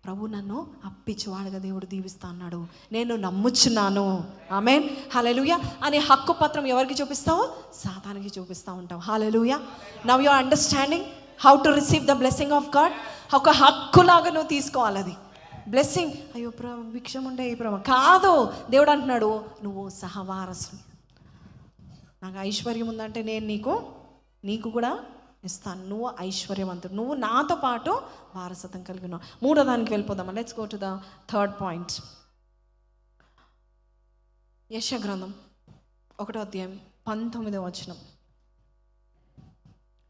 ప్రభు నన్ను అప్పిచ్చువాడుగా దేవుడు దీవిస్తా అన్నాడు, నేను నమ్ముచున్నాను, ఆమెన్, హల్లెలూయా అనే హక్కు పత్రం ఎవరికి చూపిస్తావు? సాతానికి చూపిస్తూ ఉంటావు. హల్లెలూయా. Now you are understanding how to receive the blessing of God. ఒక హక్కులాగా నువ్వు తీసుకోవాలి అది. బ్లెస్సింగ్, అయ్యో ప్రభు భిక్షం ఉండే ఈ ప్రభు కాదు. దేవుడు అంటున్నాడు, నువ్వు సహవారసు, నాకు ఐశ్వర్యం ఉందంటే నేను నీకు కూడా ఇస్తాను, నువ్వు ఐశ్వర్యవంతుడు, నువ్వు నాతో పాటు వారసత్వం కలిగి ఉన్నావు. మూడో దానికి వెళ్ళిపోదామా? Let's go to the third point. యెషయా గ్రంథం 1వ అధ్యాయం 19వ వచనం.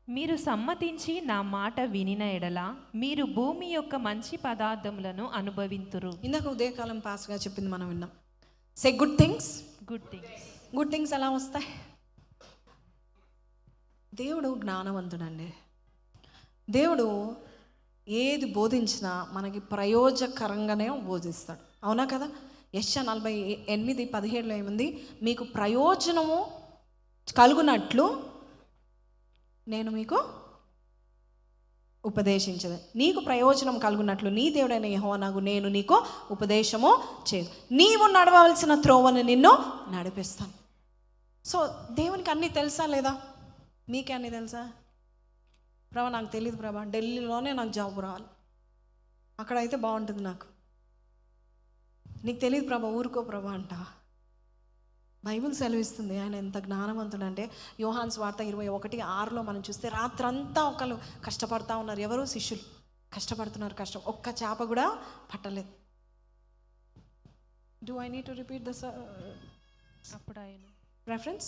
మీరు సమ్మతించి నా మాట వినిన ఎడల మీరు భూమి యొక్క మంచి పదార్థములను అనుభవింతురు. ఇందాక ఉదయకాలం పాస్గా చెప్పింది మనం విన్నాం. Say good things. Good things. Good things ఎలా వస్తాయి? దేవుడు జ్ఞానవంతుడండి. దేవుడు ఏది బోధించినా మనకి ప్రయోజకరంగానే బోధిస్తాడు, అవునా కదా? యెషయా 48:17 ఏముంది? మీకు ప్రయోజనము కలుగునట్లు నేను మీకు ఉపదేశించదు, నీకు ప్రయోజనం కలుగునట్లు నీ దేవుడైన యెహోవానగు నేను నీకు ఉపదేశము చేయదు, నీవు నడవవలసిన త్రోవను నిన్ను నడిపిస్తాను. సో దేవునికి అన్నీ తెలుసా లేదా? మీకే అన్నీ తెలుసా? ప్రభా నాకు తెలియదు ప్రభా, ఢిల్లీలోనే నాకు జాబ్ రావాలి, అక్కడైతే బాగుంటుంది నాకు. నీకు తెలియదు ప్రభా, ఊరుకో ప్రభా అంట. బైబిల్ సెలవిస్తుంది ఆయన ఎంత జ్ఞానవంతుడు అంటే, యోహాను సువార్త 21:6 మనం చూస్తే రాత్రంతా ఒకళ్ళు కష్టపడతా ఉన్నారు. ఎవరు? శిష్యులు కష్టపడుతున్నారు, కష్టం, ఒక్క చేప కూడా పట్టలేదు. Do I need to repeat this reference?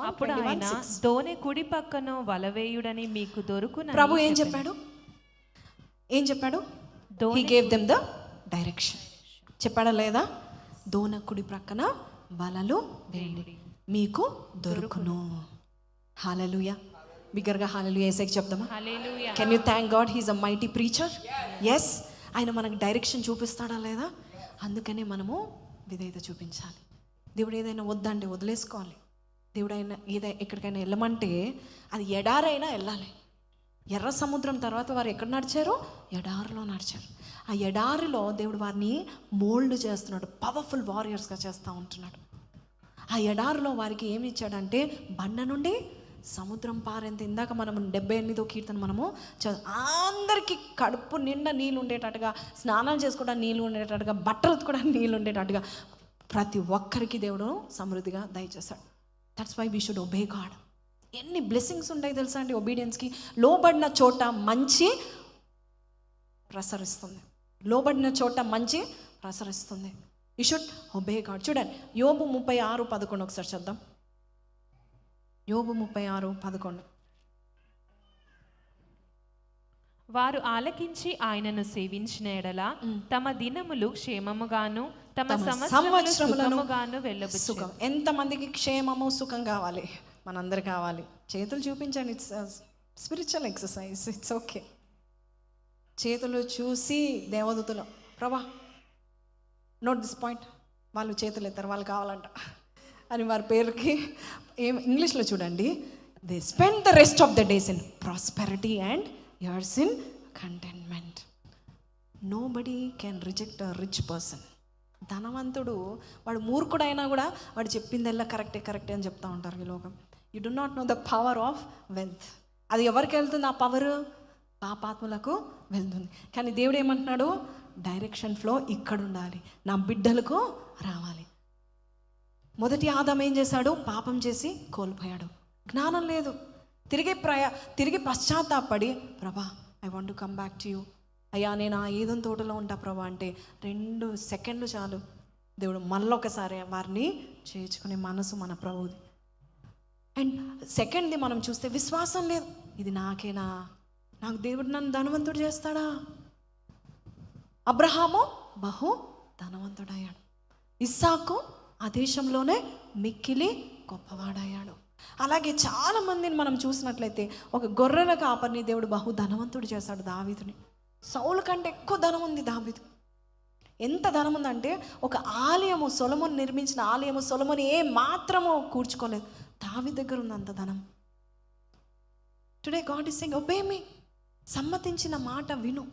అప్పుడు ఆయన దోణి కుడి పక్కన వలవేయుడని మీకు దొరుకును. ప్రభు ఏం చెప్పాడు? He gave them the direction. చెప్పాడా లేదా? దోణ కుడి ప్రక్కన వలలు వేయండి మీకు దొరుకును. హల్లెలూయా. బిగ్గరగా హల్లెలూయా యేసుకి చెప్దామా? హల్లెలూయా. Can you thank God he is a mighty preacher? Yes. ఆయన మనకు డైరెక్షన్ చూపిస్తాడా లేదా? అందుకనే మనము విధేయత చూపించాలి. దేవుడు ఏదైనా వద్దంటే వదిలేసుకోవాలి. దేవుడు ఎక్కడికైనా వెళ్ళమంటే అది ఎడారైనా వెళ్ళాలి. ఎర్ర సముద్రం తర్వాత వారు ఎక్కడ నడిచారు? ఎడారిలో నడిచారు. ఆ ఎడారిలో దేవుడు వారిని మోల్డ్ చేస్తున్నాడు, పవర్ఫుల్ వారియర్స్గా చేస్తూ ఉంటున్నాడు. ఆ ఎడారిలో వారికి ఏమి ఇచ్చాడంటే బండ నుండి సముద్రం పారేంత. ఇందాక మనం 78వ కీర్తన మనము అందరికీ కడుపు నిండా నీళ్ళు ఉండేటట్టుగా, స్నానాలు చేసుకోవడానికి నీళ్ళు ఉండేటట్టుగా, బట్టలు ఉతుకోవడానికి నీళ్ళు ఉండేటట్టుగా ప్రతి ఒక్కరికి దేవుడు సమృద్ధిగా దయచేశాడు. That's why we should obey God. ఎన్ని బ్లెస్సింగ్స్ ఉంటాయి తెలుసా అండి ఒబీడియన్స్కి. లోబడిన చోట మంచి ప్రసరిస్తుంది, లోబడిన చోట మంచి ప్రసరిస్తుంది. You should obey God. చూడండి యోబు 36:11 ఒకసారి చూద్దాం. యోబు 36:11. వారు ఆలకించి ఆయనను సేవించిన ఎడల తమ దినములు క్షేమముగాను తమ సంవత్సరములను వెళ్ళబుచ్చును. ఎంతమందికి క్షేమము సుఖం కావాలి? మనందరు కావాలి. చేతులు చూపించండి. It's spiritual exercise. It's okay. చేతులు చూసి దేవదూతలు ప్రభా నోట్ దిస్ పాయింట్, వాళ్ళు చేతులు ఎత్తారు, వాళ్ళు కావాలంట అని వారి పేరుకి ఇంగ్లీష్లో చూడండి, they spend the rest of the days in prosperity and years in contentment. Nobody can reject a rich person. ధనవంతుడు వాడు మూర్ఖుడైనా కూడా వాడు చెప్పిందల్లా కరెక్టే అని చెప్తూ ఉంటారు ఈ లోకం. You do not know the power of wealth. అది ఎవరికి వెళ్తుంది? ఆ పవర్ పాపాత్ములకు వెళ్తుంది. కానీ దేవుడు ఏమంటున్నాడు? డైరెక్షన్ ఫ్లో ఇక్కడ ఉండాలి, నా బిడ్డలకు రావాలి. మొదటి ఆదాం ఏం చేశాడు? పాపం చేసి కోల్పోయాడు, జ్ఞానం లేదు. తిరిగి పశ్చాత్తాపడి, ప్రభా I want to come back to you, అయ్యా నేను ఆ ఏదైనా తోటలో ఉంటా ప్రభా అంటే 2 సెకండ్లు చాలు, దేవుడు మళ్ళొకసారి వారిని చేర్చుకునే మనసు మన ప్రభువుది. అండ్ సెకండ్ది మనం చూస్తే విశ్వాసం లేదు. ఇది నాకేనా, నాకు దేవుడు నన్ను ధనవంతుడు చేస్తాడా? అబ్రహాము బహు ధనవంతుడయ్యాడు, ఇస్సాకు ఆ దేశంలోనే మిక్కిలి గొప్పవాడయ్యాడు. అలాగే చాలామందిని మనం చూసినట్లయితే ఒక గొర్రెల కాపరిని దేవుడు బహు ధనవంతుడు చేశాడు, దావీదుని. సౌలు కంటే ఎక్కువ ధనం ఉంది దావీదు. ఎంత ధనం ఉందంటే ఒక ఆలయము, సొలొమోను నిర్మించిన ఆలయము సొలొమోను ఏ మాత్రము కూర్చుకోలేదు, దావీదు దగ్గర ఉంది అంత ధనం. Today God is saying obey me, సమ్మతించిన మాట విను.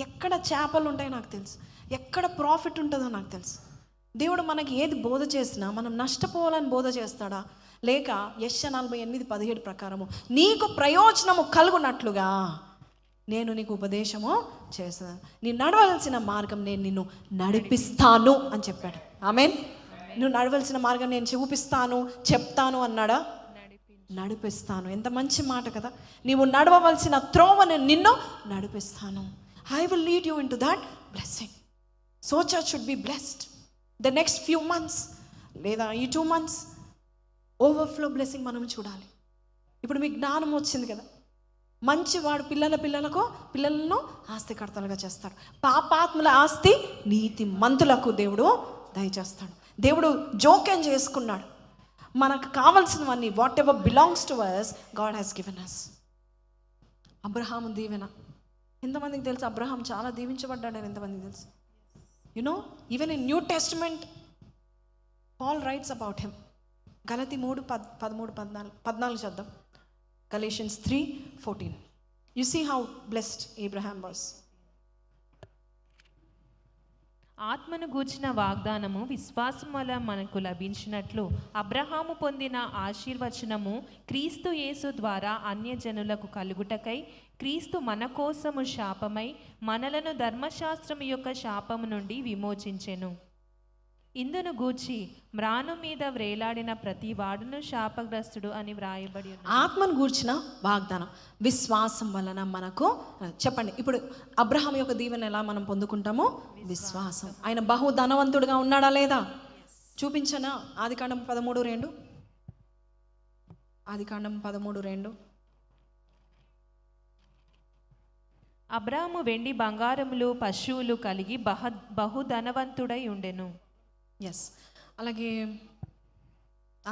ఎక్కడ చేపలు ఉంటాయో నాకు తెలుసు, ఎక్కడ ప్రాఫిట్ ఉంటుందో నాకు తెలుసు. దేవుడు మనకి ఏది బోధ చేసినా మనం నష్టపోవాలని బోధ చేస్తాడా, లేక యెషయా 48:17 ప్రకారము నీకు ప్రయోజనము కలుగునట్లుగా నేను నీకు ఉపదేశము చేస్తాను, నీ నడవలసిన మార్గం నేను నిన్ను నడిపిస్తాను అని చెప్పాడు. ఆమేన్. నువ్వు నడవలసిన మార్గం నేను చూపిస్తాను, చెప్తాను అన్నాడా? నడిపిస్తాను. ఎంత మంచి మాట కదా. నీవు నడవవలసిన త్రోవను నిన్ను నడిపిస్తాను. I will lead you into that blessing. So church should be blessed. The next few months, లేదా ఈ 2 months ఓవర్ఫ్లో బ్లెస్సింగ్ మనం చూడాలి. ఇప్పుడు మీకు జ్ఞానం వచ్చింది కదా, మంచివాడు పిల్లలను ఆస్తికర్తలుగా చేస్తాడు. పాపాత్ముల ఆస్తి నీతి మంతులకు దేవుడు దయచేస్తాడు. దేవుడు జోక్యం చేసుకున్నాడు. మనకు కావాల్సినవన్నీ whatever belongs to us, God has given us. అబ్రహాము దీవెన ఎంతమందికి తెలుసు? అబ్రహాం చాలా దీవించబడ్డాడని ఎంతమందికి తెలుసు? Even in new testament Paul writes about him. గలతీ 3:13-14 చదువు. Galatians 3:14. You see how blessed Abraham was. ఆత్మను గూర్చిన వాగ్దానము విశ్వాసం వల్ల మనకు లభించినట్లు అబ్రహాము పొందిన ఆశీర్వచనము క్రీస్తు యేసు ద్వారా అన్యజనులకు కలుగుటకై క్రీస్తు మన కోసము శాపమై మనలను ధర్మశాస్త్రము యొక్క శాపము నుండి విమోచించెను. ఇందును గూర్చి మ్రాను మీద వ్రేలాడిన ప్రతి వాడును శాపగ్రస్తుడు అని వ్రాయబడి ఉంది. ఆత్మను గూర్చిన వాగ్దానం విశ్వాసం వలన మనకు. చెప్పండి, ఇప్పుడు అబ్రహాం యొక్క దీవెన ఎలా మనం పొందుకుంటామో? విశ్వాసం. ఆయన బహు ధనవంతుడుగా ఉన్నాడా లేదా? చూపించనా? ఆదికాండం 13:2. ఆదికాండం 13:2. అబ్రాహాము వెండి బంగారములు పశువులు కలిగి బహుధనవంతుడై ఉండెను. ఎస్. అలాగే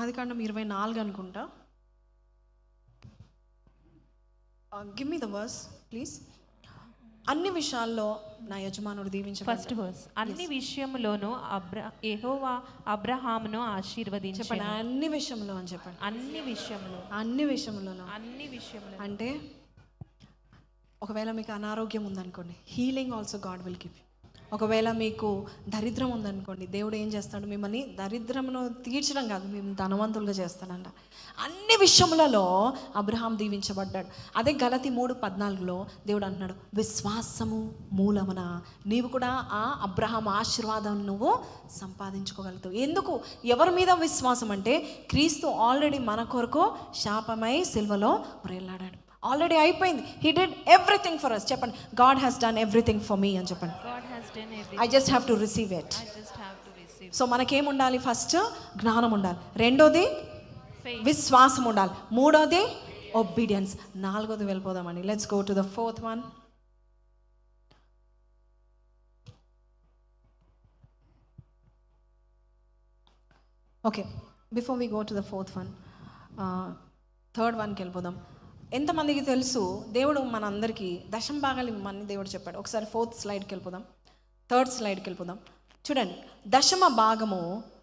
ఆదికాండం 24 అనుకుంటా. Give me the verse please. అన్ని విషయాల్లో నా యజమానుడు దీవించ. First verse. అన్ని విషయములోనూ యెహోవా అబ్రహామును ఆశీర్వదించెను. చెప్పండి, అన్ని విషయంలో అని చెప్పండి. అన్ని విషయంలో. అన్ని విషయంలోనూ. అన్ని విషయంలో అంటే ఒకవేళ మీకు అనారోగ్యం ఉందనుకోండి, healing also God will give you. ఒకవేళ మీకు దరిద్రం ఉందనుకోండి, దేవుడు ఏం చేస్తాడు? మిమ్మల్ని దరిద్రమును తీర్చడం కాదు, మేము ధనవంతులుగా చేస్తాడంట. అన్ని విషయములలో అబ్రహాం దీవించబడ్డాడు. అదే గలతీ 3:14 దేవుడు అంటున్నాడు, విశ్వాసము మూలమున నీవు కూడా ఆ అబ్రహాం ఆశీర్వాదం నువ్వు సంపాదించుకోగలుగుతావు. ఎందుకు? ఎవరి మీద విశ్వాసం అంటే క్రీస్తు ఆల్రెడీ మన కొరకు శాపమై సిల్వలో వ్రేలాడాడు. ఆల్రెడీ అయిపోయింది. He did everything for us. చెప్పండి, God has done everything for me అని చెప్పండి. I just have to receive it. So మనకేం ఉండాలి? ఫస్ట్ జ్ఞానం ఉండాలి, రెండోది విశ్వాసం ఉండాలి, మూడోది ఒబీడియన్స్, నాలుగోది వెళ్ళిపోదామండి. Let's go to the 4th one. Okay, before we go to the 4th one, 3rd oneకి వెళ్ళిపోదాం. ఎంతమందికి తెలుసు దేవుడు మనందరికీ దశమ భాగాలు ఇవ్వమని దేవుడు చెప్పాడు? ఒకసారి 4th స్లైడ్కి వెళ్ళిపోదాం, 3rd స్లైడ్కి వెళ్ళిపోదాం. చూడండి, దశమ భాగము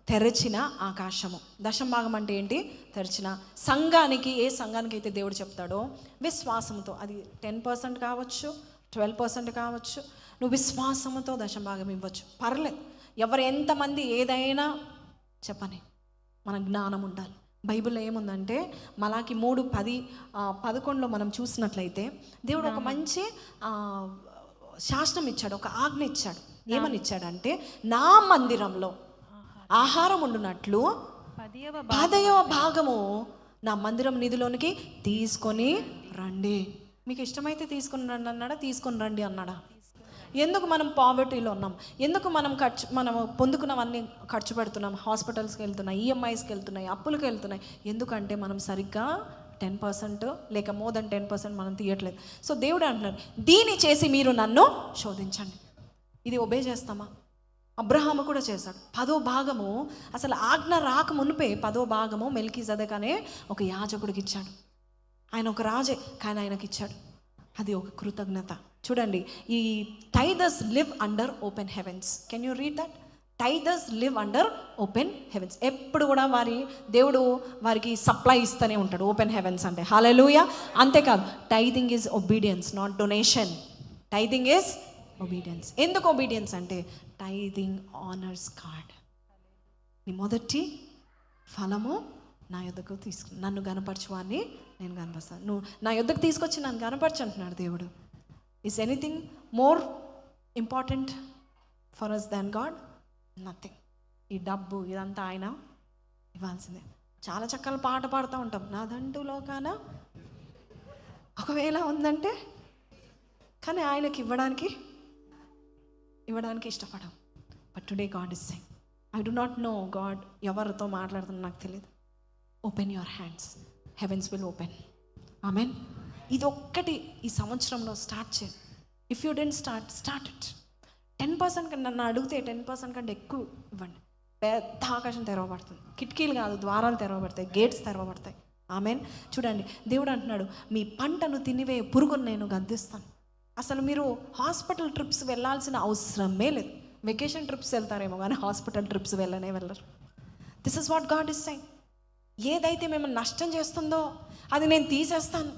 తెరచిన ఆకాశము. దశమ భాగం అంటే ఏంటి? తెరచిన సంఘానికి. ఏ సంఘానికి అయితే దేవుడు చెప్తాడో విశ్వాసంతో, అది 10% కావచ్చు, 12% కావచ్చు, నువ్వు విశ్వాసంతో దశమ భాగం ఇవ్వచ్చు, పర్లేదు. ఎవరు ఎంతమంది ఏదైనా చెప్పని, మన జ్ఞానం ఉండాలి. బైబిల్లో ఏముందంటే మలాకి 3:10-11 మనం చూసినట్లయితే దేవుడు ఒక మంచి శాసనం ఇచ్చాడు, ఒక ఆజ్ఞ ఇచ్చాడు. ఏమని ఇచ్చాడంటే, నా మందిరంలో ఆహారం ఉండునట్లు 10వ భాగము నా మందిరం నిధిలోనికి తీసుకొని రండి. మీకు ఇష్టమైతే తీసుకొని రండి అన్నాడా, తీసుకొని రండి అన్నాడా? ఎందుకు మనం పావర్టీలో ఉన్నాం? ఎందుకు మనం పొందుకున్నవన్నీ ఖర్చు పెడుతున్నాం? హాస్పిటల్స్కి వెళ్తున్నాయి, ఈఎంఐస్కి వెళ్తున్నాయి, అప్పులకు వెళ్తున్నాయి. ఎందుకంటే మనం సరిగ్గా 10% లేక మోర్ దెన్ 10% మనం తీయట్లేదు. సో దేవుడు అంటున్నారు, దీన్ని చేసి మీరు నన్ను శోధించండి. ఇది ఒబే చేస్తామా? అబ్రహాము కూడా చేశాడు. 10వ భాగము, అసలు ఆజ్ఞ రాక మునిపే 10వ భాగము మెల్కీజెదెక్ అనే ఒక యాజకుడికి ఇచ్చాడు. ఆయన ఒక రాజే, కానీ ఆయనకి ఇచ్చాడు. అది ఒక కృతజ్ఞత. చూడండి, ఈ tithers live under open heavens. Can you read that? Tithers live under open heavens. ఎప్పుడు కూడా దేవుడు వారికి సప్లై ఇస్తూనే ఉంటాడు. ఓపెన్ హెవెన్స్ అంటే హల్లెలూయా. అంతేకాదు, tithing is obedience, not donation. Tithing is obedience. ఎందుకు ఒబీడియన్స్ అంటే, టైదింగ్ ఆనర్స్ గాడ్. నీ మొదటి ఫలము నా యొద్దకు నన్ను గనపరచువాన్ని నేను కనపరుస్తాను. నువ్వు నా యొద్దకు తీసుకొచ్చి నన్ను కనపరచు అంటున్నాడు దేవుడు. Is anything more important for us than God? Nothing. ఈ డబ్బు ఇదంతా ఆయన ఇవ్వాల్సిందే. చాలా చక్కగా పాట పాడుతూ ఉంటాం, నాదంటూ లోకాన ఒకవేళ ఉందంటే, కానీ ఆయనకి ఇవ్వడానికి ఇష్టపడం. But today God is saying, I do not know God ఎవరితో మాట్లాడుతున్నా నాకు తెలియదు. Open your hands, heavens will open. ఆమెన్. ఇది ఒక్కటి ఈ సంవత్సరంలో స్టార్ట్ చేయండి. If you don't start it. 10% కంటే, నన్ను అడిగితే 10% కంటే ఎక్కువ ఇవ్వండి. పెద్ద ఆకాశం తెరవబడుతుంది. కిటికీలు కాదు, ద్వారాలు తెరవబడతాయి, గేట్స్ తెరవబడతాయి. ఆమెన్. చూడండి, దేవుడు అంటున్నాడు, మీ పంటను తినివే పురుగును నేను గద్దిస్తాను. అసలు మీరు హాస్పిటల్ ట్రిప్స్ వెళ్ళాల్సిన అవసరమే లేదు. వెకేషన్ ట్రిప్స్ వెళ్తారేమో కానీ హాస్పిటల్ ట్రిప్స్ వెళ్ళరు. This is what God is saying. ఏదైతే మిమ్మల్ని నష్టం చేస్తుందో అది నేను తీసేస్తాను.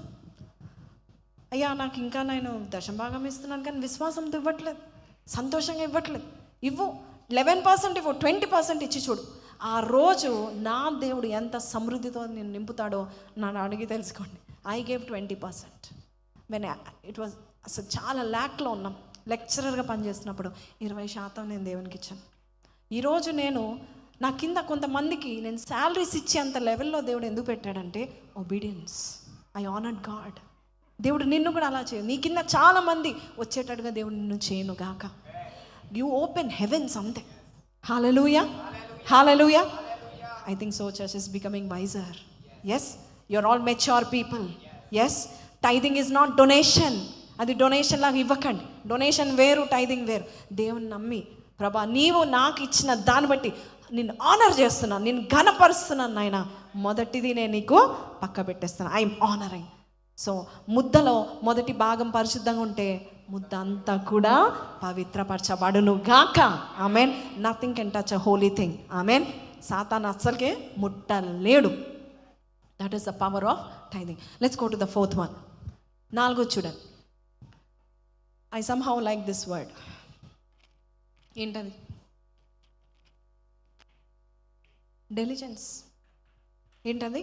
అయ్యా, నాకు ఇంకా నేను దశభాగం ఇస్తున్నాను కానీ విశ్వాసంతో ఇవ్వట్లేదు, సంతోషంగా ఇవ్వట్లేదు. ఇవ్వు, 11% ఇవ్వు, 20% ఇచ్చి చూడు. ఆ రోజు నా దేవుడు ఎంత సమృద్ధితో నేను నింపుతాడో నన్ను అడిగి తెలుసుకోండి. I gave 20%. When it was, అసలు చాలా ల్యాక్లో ఉన్నాం. లెక్చరర్గా పనిచేస్తున్నప్పుడు 20% నేను దేవునికి ఇచ్చాను. ఈరోజు నేను నా కింద కొంతమందికి నేను శాలరీస్ ఇచ్చేంత లెవెల్లో దేవుడు ఎందుకు పెట్టాడంటే, ఒబీడియన్స్. I honoured God. దేవుడు నిన్ను కూడా అలా చేయను. నీ కింద చాలా మంది వచ్చేటట్టుగా దేవుడు నిన్ను చేయను గాక. యూ ఓపెన్ హెవెన్స్, అంతే. హల్లెలూయా, హల్లెలూయా. I think so church is becoming wiser. Yes, you're all mature people. Yes, tithing is not donation. అది డొనేషన్ లాగా ఇవ్వకండి. డొనేషన్ వేరు, టైదింగ్ వేరు. దేవుని నమ్మి, ప్రభా నీవు నాకు ఇచ్చిన దాన్ని బట్టి నిన్ను ఆనర్ చేస్తున్నాను, నిన్ను ఘనపరుస్తున్నాను నాయన. మొదటిది నేను నీకు పక్క పెట్టేస్తాను. I'm honouring. సో ముద్దలో మొదటి భాగం పరిశుద్ధంగా ఉంటే ముద్ద అంతా కూడా పవిత్రపరచబడును గాక. ఆమెన్. Nothing can touch a holy thing. ఆమెన్. సాతాను అస్సలకే ముట్టలేడు. That is the power of tithing. Let's go to the 4th one. 4 చూడండి. I somehow like this word. ఏంటది? డెలిజెన్స్. ఏంటది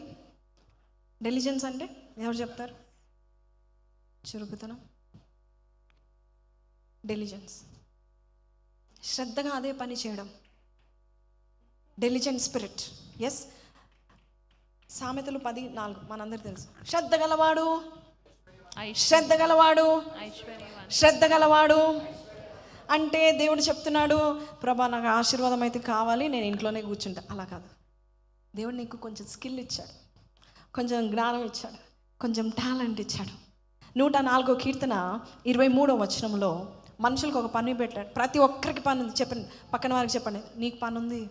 డెలిజెన్స్ అంటే? ఎవరు చెప్తారు? చురుకుతనం. డెలిజెన్స్, శ్రద్ధగా అదే పని చేయడం. Diligent spirit. ఎస్, సామెతలు 10:4 మనందరూ తెలుసు. శ్రద్ధ గలవాడు అంటే దేవుడు చెప్తున్నాడు, ప్రభా నాకు ఆశీర్వాదం అయితే కావాలి, నేను ఇంట్లోనే కూర్చుంటా. అలా కాదు. దేవుడు నీకు కొంచెం స్కిల్ ఇచ్చాడు, కొంచెం జ్ఞానం ఇచ్చాడు, కొంచెం టాలెంట్ ఇచ్చాడు. 104వ కీర్తన 23వ వచనంలో మనుషులకు ఒక పని పెట్టాడు. ప్రతి ఒక్కరికి పని ఉంది. చెప్పండి, పక్కన వారికి చెప్పండి, నీకు పని ఉంది.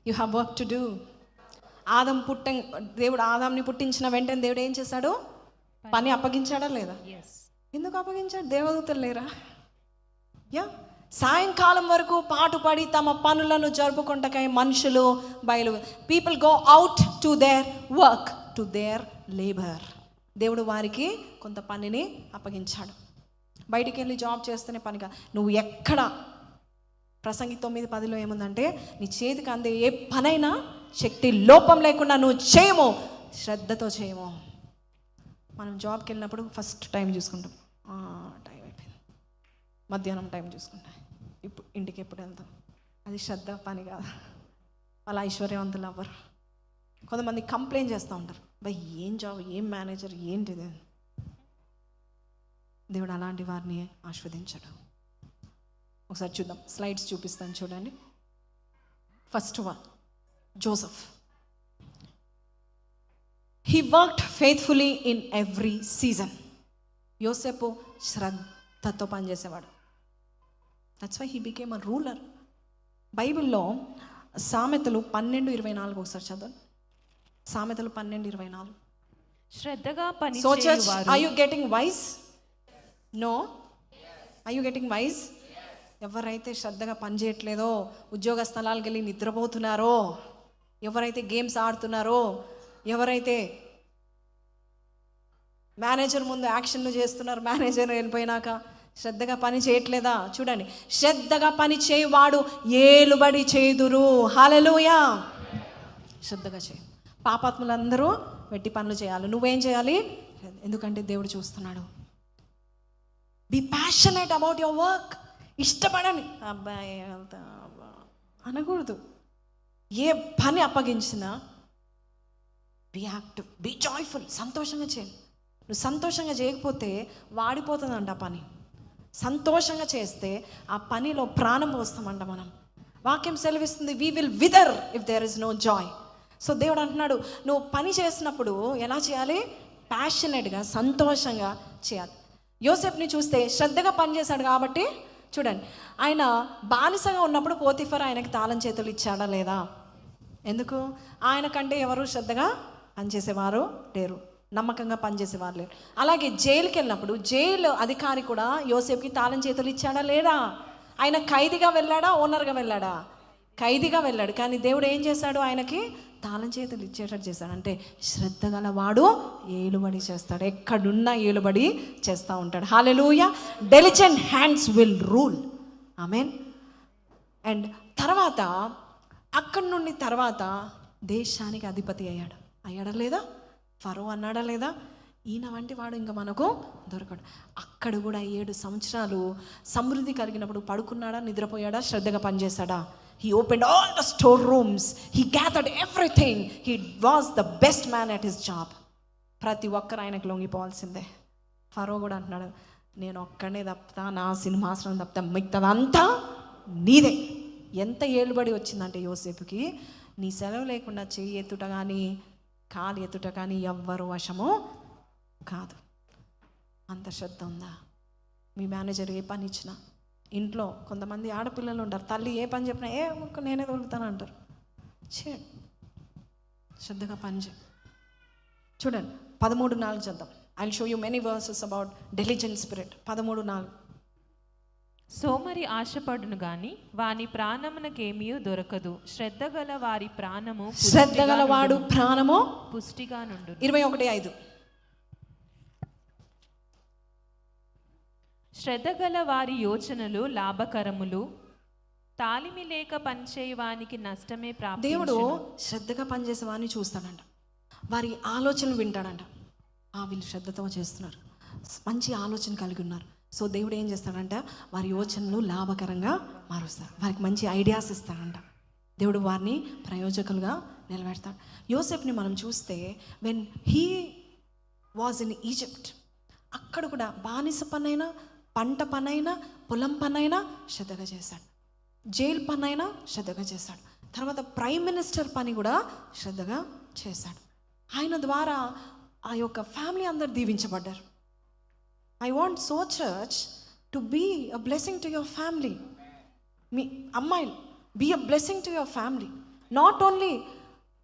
You have work to do. దేవుడు ఆదాంని పుట్టించిన వెంటనే దేవుడు ఏం చేశాడు? పని అప్పగించాడా లేదా? ఎందుకు అప్పగించాడు? దేవదూతలు లేరా? సాయంకాలం వరకు పాటుపడి తమ పనులను జరుపుకుంటకై మనుషులు people go out to their work, to their labour. దేవుడు వారికి కొంత పనిని అప్పగించాడు. బయటికి వెళ్ళి జాబ్ చేస్తేనే పనిగా. నువ్వు ఎక్కడ, ప్రసంగి 9:10 ఏముందంటే, నీ చేతికి అందే ఏ పనైనా శక్తి లోపం లేకుండా నువ్వు చేయము, శ్రద్ధతో చేయము. మనం జాబ్కి వెళ్ళినప్పుడు ఫస్ట్ టైం చూసుకుంటాం. టైం అయిపోయింది, మధ్యాహ్నం టైం చూసుకుంటా, ఇప్పుడు ఇంటికి ఎప్పుడు వెళ్తాం. అది శ్రద్ధ పని కాదు. వాళ్ళ ఐశ్వర్యవంతులు అవ్వరు. కొంతమంది కంప్లైంట్ చేస్తూ ఉంటారు, బై ఏం జాబ్, ఏం మేనేజర్, ఏంటిది. దేవుడు అలాంటి వారిని ఆస్వాదించడు. ఒకసారి చూద్దాం, స్లైడ్స్ చూపిస్తాను చూడండి. First one, Joseph. He worked faithfully in every season. యోసేపు శ్రద్ధతో పనిచేసేవాడు. That's why he became a ruler. బైబిల్లో సామెతలు 12:24 ఒకసారి చదవండి. సామెతలు 12:24. శ్రద్ధగా పని సో చర్చ్, చేయువారు are you getting wise? No. Are you getting wise? ఎవరైతే శ్రద్ధగా పనిచేయట్లేదో, ఉద్యోగ స్థలాలకు వెళ్ళి నిద్రపోతున్నారో, ఎవరైతే గేమ్స్ ఆడుతున్నారో, ఎవరైతే మేనేజర్ ముందు యాక్షన్లు చేస్తున్నారు, మేనేజర్ వెళ్ళిపోయినాక శ్రద్ధగా పని చేయట్లేదా? చూడండి, శ్రద్ధగా పని చేయవాడు ఏలుబడి చేదురు. హల్లెలూయా. శ్రద్ధగా చేయి. పాపాత్ములందరూ వెట్టి పనులు చేయాలి. నువ్వేం చేయాలి? ఎందుకంటే దేవుడు చూస్తున్నాడు. Be passionate about your work. ఇష్టపడని అబ్బాయి అనకూడదు. ఏ పని అప్పగించినా బీ యాక్టివ్, బీ జాయ్ఫుల్. సంతోషంగా చేయండి. నువ్వు సంతోషంగా చేయకపోతే వాడిపోతుందంట ఆ పని. సంతోషంగా చేస్తే ఆ పనిలో ప్రాణం పోస్తామంట మనం. వాక్యం సెలవిస్తుంది, we will wither if there is no joy. So దేవుడు అంటున్నాడు, నువ్వు పని చేసినప్పుడు ఎలా చేయాలి? ప్యాషనెట్గా, సంతోషంగా చేయాలి. యోసేపుని చూస్తే శ్రద్ధగా పనిచేశాడు కాబట్టి చూడండి, ఆయన బానిసగా ఉన్నప్పుడు పోతిఫర్ ఆయనకి తాళం చేతులు ఇచ్చాడా లేదా? ఎందుకు? ఆయన కంటే ఎవరు శ్రద్ధగా పనిచేసేవారు లేరు, నమ్మకంగా పనిచేసేవారు లేరు. అలాగే జైలుకి వెళ్ళినప్పుడు జైలు అధికారి కూడా యోసేపుకి తాళం చేతులు ఇచ్చాడా లేడా? ఆయన ఖైదీగా వెళ్ళాడా, ఓనర్గా వెళ్ళాడా? ఖైదీగా వెళ్ళాడు. కానీ దేవుడు ఏం చేశాడు? ఆయనకి తాళం చేతులు ఇచ్చేటట్టు చేశాడు. అంటే శ్రద్ధ గలవాడు ఏలుబడి చేస్తాడు. ఎక్కడున్నా ఏలుబడి చేస్తూ ఉంటాడు. హల్లెలూయా. Diligent hands will rule. ఆమేన్. అండ్ తర్వాత అక్కడి నుండి తర్వాత దేశానికి అధిపతి అయ్యాడా లేదా? ఫరో అన్నాడా లేదా? ఈయన వంటి వాడు ఇంకా మనకు దొరకడు. అక్కడ కూడా 7 సంవత్సరాలు సమృద్ధి కలిగినప్పుడు పడుకున్నాడా, నిద్రపోయాడా, శ్రద్ధగా పనిచేశాడా? He opened all the storerooms. He gathered everything. He was the best man at his job. ప్రతి ఒక్కరు ఆయనకు లొంగిపోవాల్సిందే. ఫరో కూడా అంటున్నాడు, నేను ఒక్కడే తప్పుతా, నా సింహాసనం తప్పుతా, మిగతాదంతా నీదే. ఎంత ఏలుబడి వచ్చిందంటే యోసేపుకి, నీ సెలవు లేకుండా చెయ్యి ఎత్తుట కానీ కాలు ఎత్తుట కానీ ఎవ్వరు వశము కాదు. అంత శ్రద్ధ ఉందా? మీ మేనేజర్ ఏ పని ఇచ్చినా, ఇంట్లో కొంతమంది ఆడపిల్లలు ఉంటారు, తల్లి ఏ పని చెప్పినా నేనే దొరుకుతాను అంటారు. చేయండి, శ్రద్ధగా పని చేయి. చూడండి 13:4 చదువుదాం. I will show you many versus about diligent spirit. 13:4. సోమరి ఆశపడును గాని వాని ప్రాణమునకేమీ దొరకదు. శ్రద్ధ గల వారి ప్రాణము శ్రద్ధ గలవాడు ప్రాణము పుష్టిగా నుండు. 21:5. శ్రద్ధ గల వారి యోచనలు లాభకరములు, తాలిమి లేక పనిచేయవానికి నష్టమే ప్రాప్తి. దేవుడు శ్రద్ధగా పనిచేసే వారిని చూస్తాడంట, వారి ఆలోచనలు వింటాడంట. వీళ్ళు శ్రద్ధతో చేస్తున్నారు, మంచి ఆలోచన కలిగి ఉన్నారు. సో దేవుడు ఏం చేస్తాడంట, వారి యోచనలు లాభకరంగా మారుస్తాడు, వారికి మంచి ఐడియాస్ ఇస్తాడంట. దేవుడు వారిని ప్రయోజకులుగా నిలబెడతాడు. యోసేపుని మనం చూస్తే when he was in Egypt, అక్కడ కూడా బానిస పనైనా, పంట పనైనా, పొలం పనైనా శ్రద్ధగా చేశాడు. జైలు పనైనా శ్రద్ధగా చేశాడు. తర్వాత ప్రైమ్ మినిస్టర్ పని కూడా శ్రద్ధగా చేశాడు. ఆయన ద్వారా ఆ యొక్క ఫ్యామిలీ అందరు దీవించబడ్డారు. I want so church to be a blessing to your family. మీ అమ్మాయిలు be a blessing to your family. Not only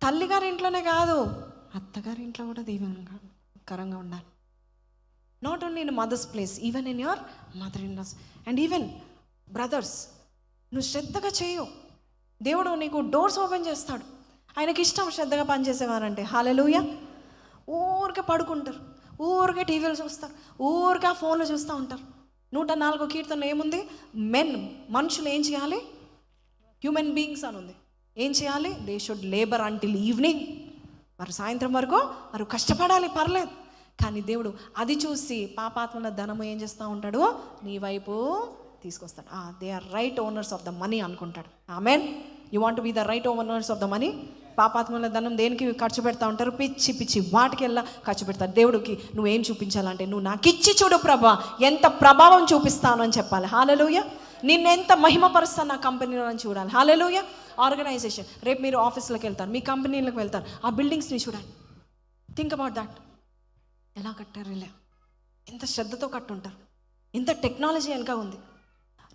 తల్లిగారి ఇంట్లోనే కాదు, అత్తగారి ఇంట్లో కూడా దీవెనకరంగా ఉండాలి. Not only in mother's place, even in your mother in laws. And even brothers, నువ్వు శ్రద్ధగా చేయు, దేవుడు నీకు డోర్స్ ఓపెన్ చేస్తాడు. ఆయనకి ఇష్టం శ్రద్ధగా పనిచేసేవారంటే. హల్లెలూయా. ఊరికే పడుకుంటారు, ఊరికే టీవీలు చూస్తారు, ఊరికే ఫోన్లు చూస్తూ ఉంటారు. 104 కీర్తనలో ఏముంది? మనుషులు ఏం చేయాలి? హ్యూమన్ బీయింగ్స్ అని ఉంది. ఏం చేయాలి? They should labour until evening. వారు సాయంత్రం వరకు వారు కష్టపడాలి, పర్లేదు. కానీ దేవుడు అది చూసి పాపాత్మల ధనము ఏం చేస్తూ ఉంటాడు? నీ వైపు తీసుకొస్తాడు. They are right owners of the money అనుకుంటాడు. ఆమెన్. You want be the right owners of the money. పాపాత్మల ధనం దేనికి ఖర్చు పెడతా ఉంటారు? పిచ్చి పిచ్చి వాటికెల్లా ఖర్చు పెడతారు. దేవుడికి నువ్వేం చూపించాలంటే, నువ్వు నాకు ఇచ్చి చూడు ప్రభా, ఎంత ప్రభావం చూపిస్తాను అని చెప్పాలి. హల్లెలూయా. నిన్నెంత మహిమపరుస్తాను నా కంపెనీలో అని చూడాలి. హల్లెలూయా. ఆర్గనైజేషన్, రేపు మీరు ఆఫీస్లోకి వెళ్తారు, మీ కంపెనీలకు వెళ్తారు, ఆ బిల్డింగ్స్ని చూడండి. Think about that. ఎలా కట్టారు ఇలా? ఎంత శ్రద్ధతో కట్టుంటారు, ఎంత టెక్నాలజీ వెనక ఉంది.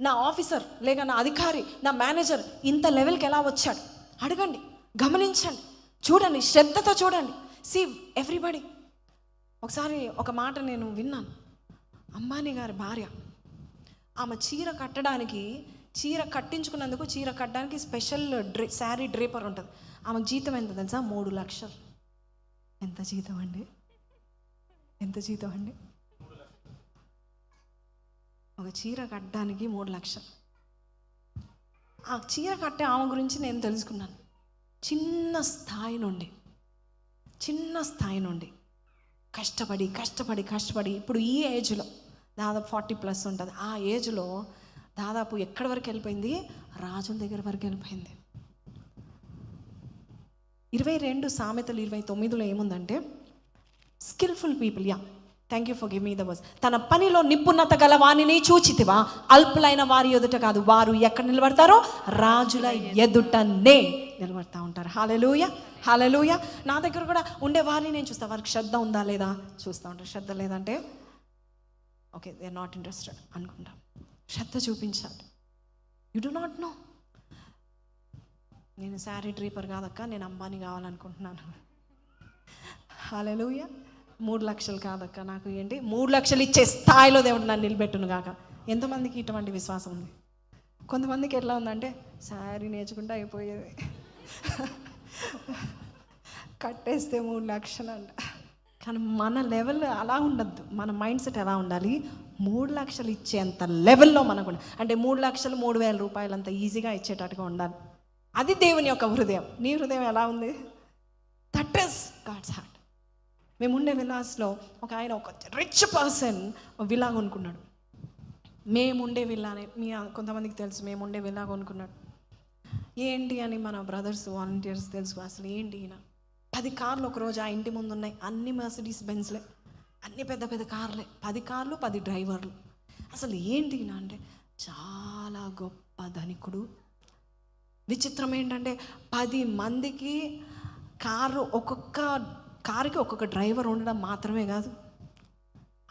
నా ఆఫీసర్ లేక నా అధికారి, నా మేనేజర్ ఇంత లెవెల్కి ఎలా వచ్చాడు? అడగండి, గమనించండి, చూడండి, శ్రద్ధతో చూడండి. See everybody. ఒకసారి ఒక మాట నేను విన్నాను. అంబానీ గారి భార్య, ఆమె చీర కట్టడానికి, చీర కట్టించుకున్నందుకు, చీర కట్టడానికి స్పెషల్ శారీ డ్రేపర్ ఉంటుంది. ఆమెకు జీతం ఎంత తెలుసా? 3 లక్షలు. ఎంత జీతం అండి? ఎంత జీతం అండి? ఒక చీర కట్టడానికి 3 లక్షలు. ఆ చీర కట్టే ఆమె గురించి నేను తెలుసుకున్నాను. చిన్న స్థాయి నుండి కష్టపడి కష్టపడి కష్టపడి ఇప్పుడు ఈ ఏజ్లో దాదాపు 40+ ఉంటుంది. ఆ ఏజ్లో దాదాపు ఎక్కడి వరకు వెళ్ళిపోయింది? రాజుల దగ్గర వరకు వెళ్ళిపోయింది. 22 సామెతలు 29లో ఏముందంటే, skilful people, thank you for give me the words. తన పనిలో నిపుణత గల వానిని చూచితివా? అల్పులైన వారి ఎదుట కాదు, వారు ఎక్కడ నిలబడతారో? రాజుల ఎదుటనే నిలబడతా ఉంటారు. హల్లెలూయా, హల్లెలూయా. నా దగ్గర కూడా ఉండే వారిని నేను చూస్తాను, వారికి శ్రద్ధ ఉందా లేదా చూస్తూ ఉంటాను. శ్రద్ధ లేదంటే okay, they are not interested అనుకుంటాం. శ్రద్ధ చూపించాలి. You do not know. నేను శారీ డ్రీపర్ కాదక్క, నేను అంబానీ కావాలనుకుంటున్నాను. హల్లెలూయా. 3 లక్షలు కాదక్క, నాకు ఏంటి 3 లక్షలు ఇచ్చే స్థాయిలో దేవుడు నన్ను నిలబెట్టును గాక. ఎంతమందికి ఇటువంటి విశ్వాసం ఉంది? కొంతమందికి ఎట్లా ఉందంటే, శారీ నేర్చుకుంటే అయిపోయేది, కట్టేస్తే 3 లక్షలు అంట. కానీ మన లెవెల్ అలా ఉండద్దు. మన మైండ్ సెట్ ఎలా ఉండాలి? 3 లక్షలు ఇచ్చేంత లెవెల్లో మనకు అంటే 3 లక్షలు 3,000 రూపాయలు అంత ఈజీగా ఇచ్చేటట్టుగా ఉండాలి. అది దేవుని యొక్క హృదయం. నీ హృదయం ఎలా ఉంది? That is God's heart. మేము ఉండే విలాస్లో ఒక ఆయన, ఒక రిచ్ పర్సన్ విలా కొనుక్కున్నాడు. మేముండే విల్లానే, కొంతమందికి తెలుసు, మేముండే విలా కొనుక్కున్నాడు. ఏంటి అని మన బ్రదర్స్ వాలంటీర్స్ తెలుసు. అసలు ఏంటి ఈయన 10 కార్లు ఒకరోజు ఆ ఇంటి ముందు ఉన్నాయి. అన్ని మెర్సిడీస్ బెంజ్లే, అన్ని పెద్ద పెద్ద కార్లే, 10 కార్లు 10 డ్రైవర్లు. అసలు ఏంటి ఈయన అంటే చాలా గొప్ప ధనికుడు. విచిత్రం ఏంటంటే 10 మందికి కారు, ఒక్కొక్క కారుకి ఒక్కొక్క డ్రైవర్ ఉండడం మాత్రమే కాదు,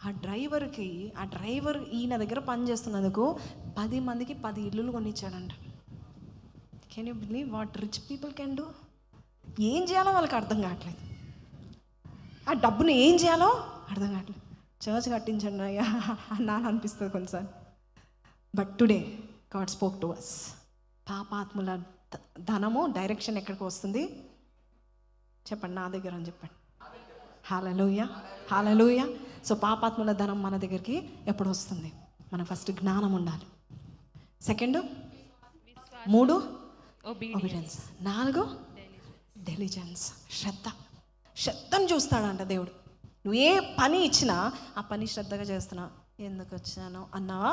ఆ డ్రైవర్ ఈయన దగ్గర పనిచేస్తున్నందుకు 10 మందికి 10 ఇల్లులు కొనిచ్చాడంట. Can you believe what rich people can do? ఏం చేయాలో వాళ్ళకి అర్థం కావట్లేదు. ఆ డబ్బుని ఏం చేయాలో అర్థం కావట్లేదు. చర్చ్ కట్టించండి అయ్యా అన్నాను అనిపిస్తుంది కొన్నిసార్లు. But today God spoke to us. పాపాత్ముల ధనము డైరెక్షన్ ఎక్కడికి వస్తుంది చెప్పండి? నా దగ్గర అని చెప్పండి. హల్లెలూయా, హల్లెలూయా. సో పాపాత్ముల ధనం మన దగ్గరికి ఎప్పుడు వస్తుంది? మన ఫస్ట్ జ్ఞానం ఉండాలి. 2 3 ఒబీడియన్స్, 4 డెలిజెన్స్, శ్రద్ధను చూస్తాడంట దేవుడు. నువ్వు ఏ పని ఇచ్చినా ఆ పని శ్రద్ధగా చేస్తున్నా. ఎందుకు వచ్చాను అన్నావా,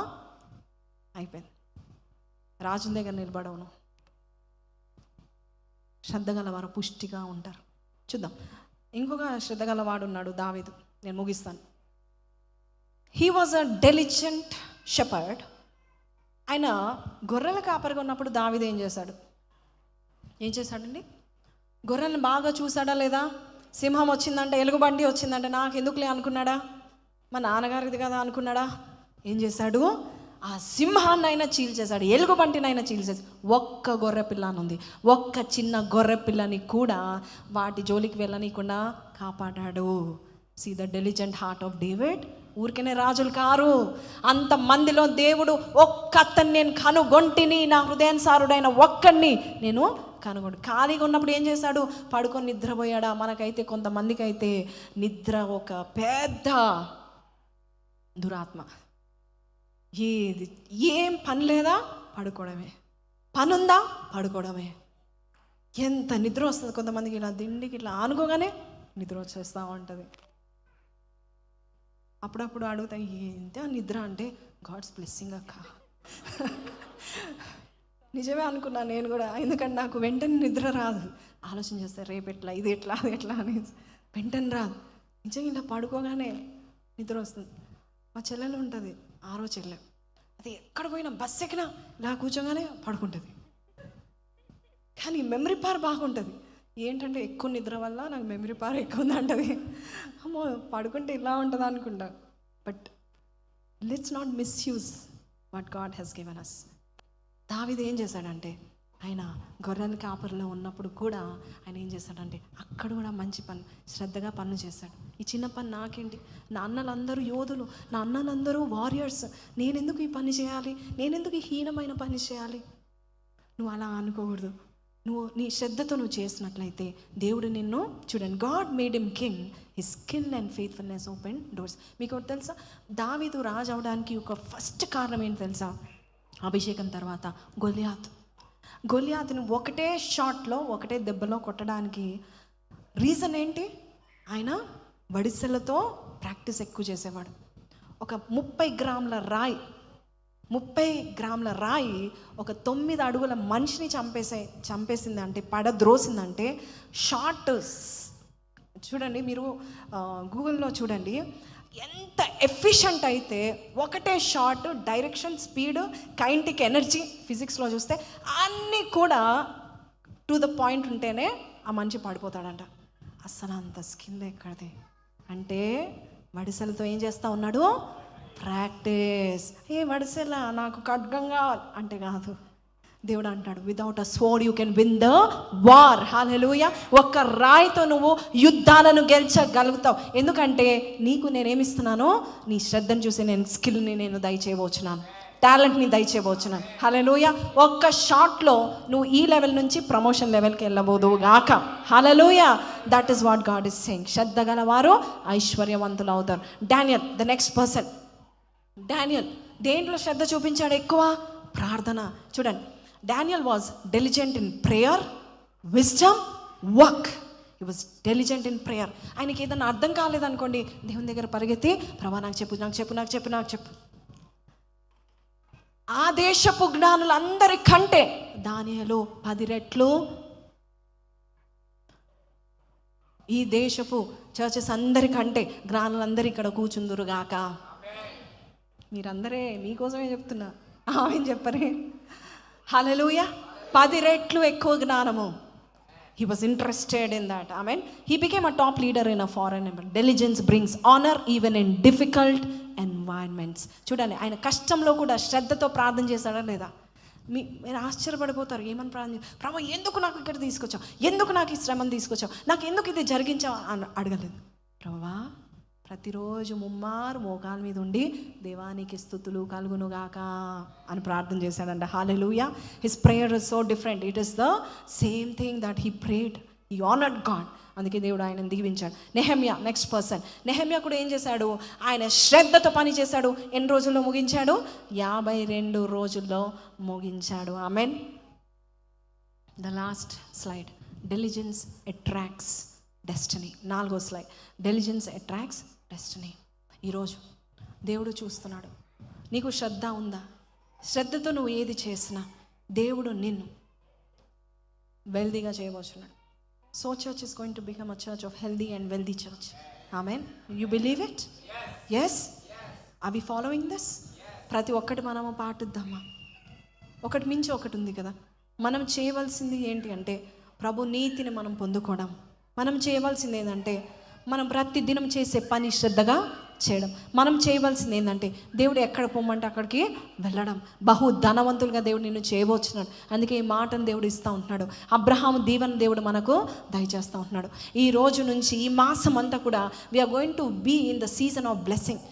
అయిపోయింది. రాజుల దగ్గర నిలబడవును. శ్రద్ధ గలవారు పుష్టిగా ఉంటారు. చూద్దాం, ఇంకొక శ్రద్ధ గలవాడు ఉన్నాడు, దావీదు. నేను ముగిస్తాను. He was a diligent shepherd. ఆయన గొర్రెల కాపరిగా ఉన్నప్పుడు దావీదు ఏం చేశాడండి? గొర్రెలను బాగా చూసాడా లేదా? సింహం వచ్చిందంటే, ఎలుగుబంటి వచ్చిందంటే నాకు ఎందుకులే అనుకున్నాడా? మా నాన్నగారిది కదా అనుకున్నాడా? ఏం చేశాడు? ఆ సింహాన్నైనా చీల్చేశాడు, ఎలుగుబంటినైనా చీల్చేసి. ఒక్క గొర్రె పిల్ల అని ఉంది, ఒక్క చిన్న గొర్రె పిల్లని కూడా వాటి జోలికి వెళ్ళనీయకుండా కాపాడాడు. See the diligent heart of David. ఊరికనే రాజులు కారు, అంతమందిలో దేవుడు ఒక్కతన్ని నేను కనుగొంటిని, నా హృదయానుసారుడైన ఒక్కడిని నేను కనుగొంటు. ఖాళీగా ఉన్నప్పుడు ఏం చేశాడు? పడుకొని నిద్రపోయాడా? మనకైతే, కొంతమందికి అయితే నిద్ర ఒక పెద్ద దురాత్మ. ఏం పని లేదా? పడుకోవడమే. పనుందా? పడుకోవడమే. ఎంత నిద్ర వస్తుంది కొంతమందికి. ఇలా దిండికి ఇట్లా ఆనుకోగానే నిద్ర వచ్చేస్తూ ఉంటుంది. అప్పుడప్పుడు అడుగుతా, ఏంటి ఆ నిద్ర అంటే, గాడ్స్ బ్లెస్సింగ్ అక్క, నిజమే అనుకున్నాను నేను కూడా, ఎందుకంటే నాకు వెంటనే నిద్ర రాదు. ఆలోచన చేస్తే రేపు ఎట్లా, ఇది ఎట్లా, అది ఎట్లా అని వెంటనే రాదు. నిజంగా ఇలా పడుకోగానే నిద్ర వస్తుంది. మా చెల్లెలు ఉంటుంది, 6వ చెల్లె, అది ఎక్కడ పోయినా బస్ ఎక్కినా ఇలా కూర్చోగానే పడుకుంటుంది. కానీ మెమరీ పవర్ బాగుంటుంది. ఏంటంటే ఎక్కువ నిద్ర వల్ల నాకు మెమరీ పవర్ ఎక్కువ ఉంది అంటది. అమ్మో పడుకుంటే ఇలా ఉంటుంది అనుకుంటా. But let's not misuse what God has given us. దావీదు ఏం చేశాడంటే, ఆయన గొర్రెల కాపరిలో ఉన్నప్పుడు కూడా ఆయన ఏం చేశాడంటే అక్కడ కూడా మంచి పని, శ్రద్ధగా పనులు చేశాడు. ఈ చిన్న పని నాకేంటి, నా అన్నలందరూ యోధులు, నా అన్నలందరూ వారియర్స్, నేనెందుకు ఈ పని చేయాలి, నేనెందుకు ఈ హీనమైన పని చేయాలి? నువ్వు అలా అనుకోకూడదు. నువ్వు నీ శ్రద్ధతో నువ్వు చేసినట్లయితే దేవుడు నిన్ను, చూడండి, God made him king, his skill and faithfulness open doors. మీకు ఒకటి తెలుసా, దావీదు రాజు అవడానికి ఒక ఫస్ట్ కారణం ఏంటి తెలుసా? అభిషేకం తర్వాత గొలియాతుని ఒకటే షాట్లో, ఒకటే దెబ్బలో కొట్టడానికి రీజన్ ఏంటి? ఆయన వడిసెలతో ప్రాక్టీస్ ఎక్కువ చేసేవాడు. ఒక 30 గ్రాముల రాయి ఒక 9 అడుగుల మనిషిని చంపేసిందంటే, పడద్రోసిందంటే, షార్ట్ చూడండి, మీరు గూగుల్లో చూడండి, ఎంత ఎఫిషియంట్ అయితే ఒకటే shot, direction, speed, kinetic energy, ఫిజిక్స్లో చూస్తే అన్నీ కూడా టు ద పాయింట్ ఉంటేనే ఆ మనిషి పడిపోతాడంట. అసలు అంత స్కిల్ ఎక్కడిది అంటే వడిసెలతో ఏం చేస్తూ ఉన్నాడు? ప్రాక్టీస్. వడిసెల నాకు ఖడ్గంగా అంటే కాదు, దేవుడు అంటాడు without a sword you can win the war. హల్లెలూయా. ఒక్క రాయితో నువ్వు యుద్ధాలను గెలిచగలుగుతావు. ఎందుకంటే నీకు నేనేమిస్తున్నాను? నీ శ్రద్ధను చూసి నేను స్కిల్ని నేను దయచేయబోచున్నాను, టాలెంట్ని దయచేయబోచున్నాను. హల్లెలూయా. ఒక్క షాట్లో నువ్వు ఈ లెవెల్ నుంచి ప్రమోషన్ లెవెల్కి వెళ్ళబోదు గాక. హల్లెలూయా. That is what God is saying. శ్రద్ధ గలవారు ఐశ్వర్యవంతులు అవుతారు. Daniel, the next person. Daniel దేంట్లో శ్రద్ధ చూపించాడు? ఎక్కువ ప్రార్థన. చూడండి, Daniel was diligent in prayer, wisdom, work. He was diligent in prayer. ఆయనకి ఏదైనా అర్థం కాలేదనుకోండి, దేవుని దగ్గర పరిగెత్తి, ప్రభా నాకు చెప్పు. ఆ దేశపు జ్ఞానులందరికంటే దానియేలు 10 రెట్లు, ఈ దేశపు చర్చెస్ అందరికంటే జ్ఞానులందరూ ఇక్కడ కూర్చుందురుగాక. మీరందరే మీకోసమే చెప్తున్నా, ఆమె చెప్పరే. హల్లెలూయా. 10 రెట్లు ఎక్కువ జ్ఞానము. He was interested in that. Amen. He became a top leader in a foreign environment. Diligence brings honor even in difficult environments. చూడండి, ఆయన కష్టంలో కూడా శ్రద్ధతో ప్రార్థన చేశాడా లేదా? మీరు ఆశ్చర్యపడిపోతారు. ఏమని ప్రార్థన? ప్రభు ఎందుకు నాకు ఇక్కడ తీసుకొచ్చావు, ఎందుకు నాకు ఈ శ్రమను తీసుకొచ్చావు, నాకు ఎందుకు ఇది జరిగించావు అని అడగలేదు. ప్రభువా ప్రతిరోజు ముమ్మారు మోకాల మీద ఉండి దేవానికి స్తుతులు కలుగునుగాక అని ప్రార్థన చేశాడంట. హల్లెలూయా. His prayer is so different. It is the same thing that he prayed. He honoured God. అందుకే దేవుడు ఆయన దీవించాడు. Nehemiah, next person. నెహెమ్యా కూడా ఏం చేశాడు? ఆయన శ్రద్ధతో పని చేశాడు. ఎన్ని రోజుల్లో ముగించాడు? 52 రోజుల్లో ముగించాడు. Amen. The last slide. Diligence attracts destiny. 4వ స్లైడ్. Diligence attracts destiny. ఈరోజు దేవుడు చూస్తున్నాడు, నీకు శ్రద్ధ ఉందా? శ్రద్ధతో నువ్వు ఏది చేసినా దేవుడు నిన్ను వెల్దీగా చేయబోతున్నాడు. So church is going to become a church of healthy and wealthy church. Amen. You believe it? Yes. Are we following this? ప్రతి ఒక్కటి మనము పాటిద్దామా? ఒకటి మించి ఒకటి ఉంది కదా. మనం చేయవలసింది ఏంటి అంటే ప్రభు నీతిని మనం పొందుకోవడం. మనం చేయవలసింది ఏంటంటే మనం ప్రతి దినం చేసే పని శ్రద్ధగా చేయడం. మనం చేయవలసింది ఏంటంటే దేవుడు ఎక్కడ పొమ్మంటే అక్కడికి వెళ్ళడం. బహు ధనవంతులుగా దేవుడు నిన్ను చేయబోచున్నాడు. అందుకే ఈ మాటను దేవుడు ఇస్తూ ఉంటున్నాడు. అబ్రహాము దీవెన దేవుడు మనకు దయచేస్తూ ఉంటున్నాడు. ఈ రోజు నుంచి ఈ మాసం అంతా కూడా we're going to be in the season of blessing.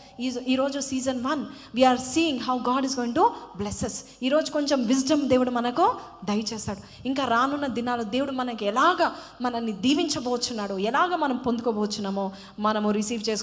ఈరోజు season 1 we're seeing how God is going to bless us. ఈరోజు కొంచెం విజ్డమ్ దేవుడు మనకు దయచేస్తాడు. ఇంకా రానున్న దినాలు దేవుడు మనకి ఎలాగ మనల్ని దీవించబోచున్నాడు, ఎలాగ మనం పొందుకోబోచున్నామో మనము రిసీవ్ చేసుకో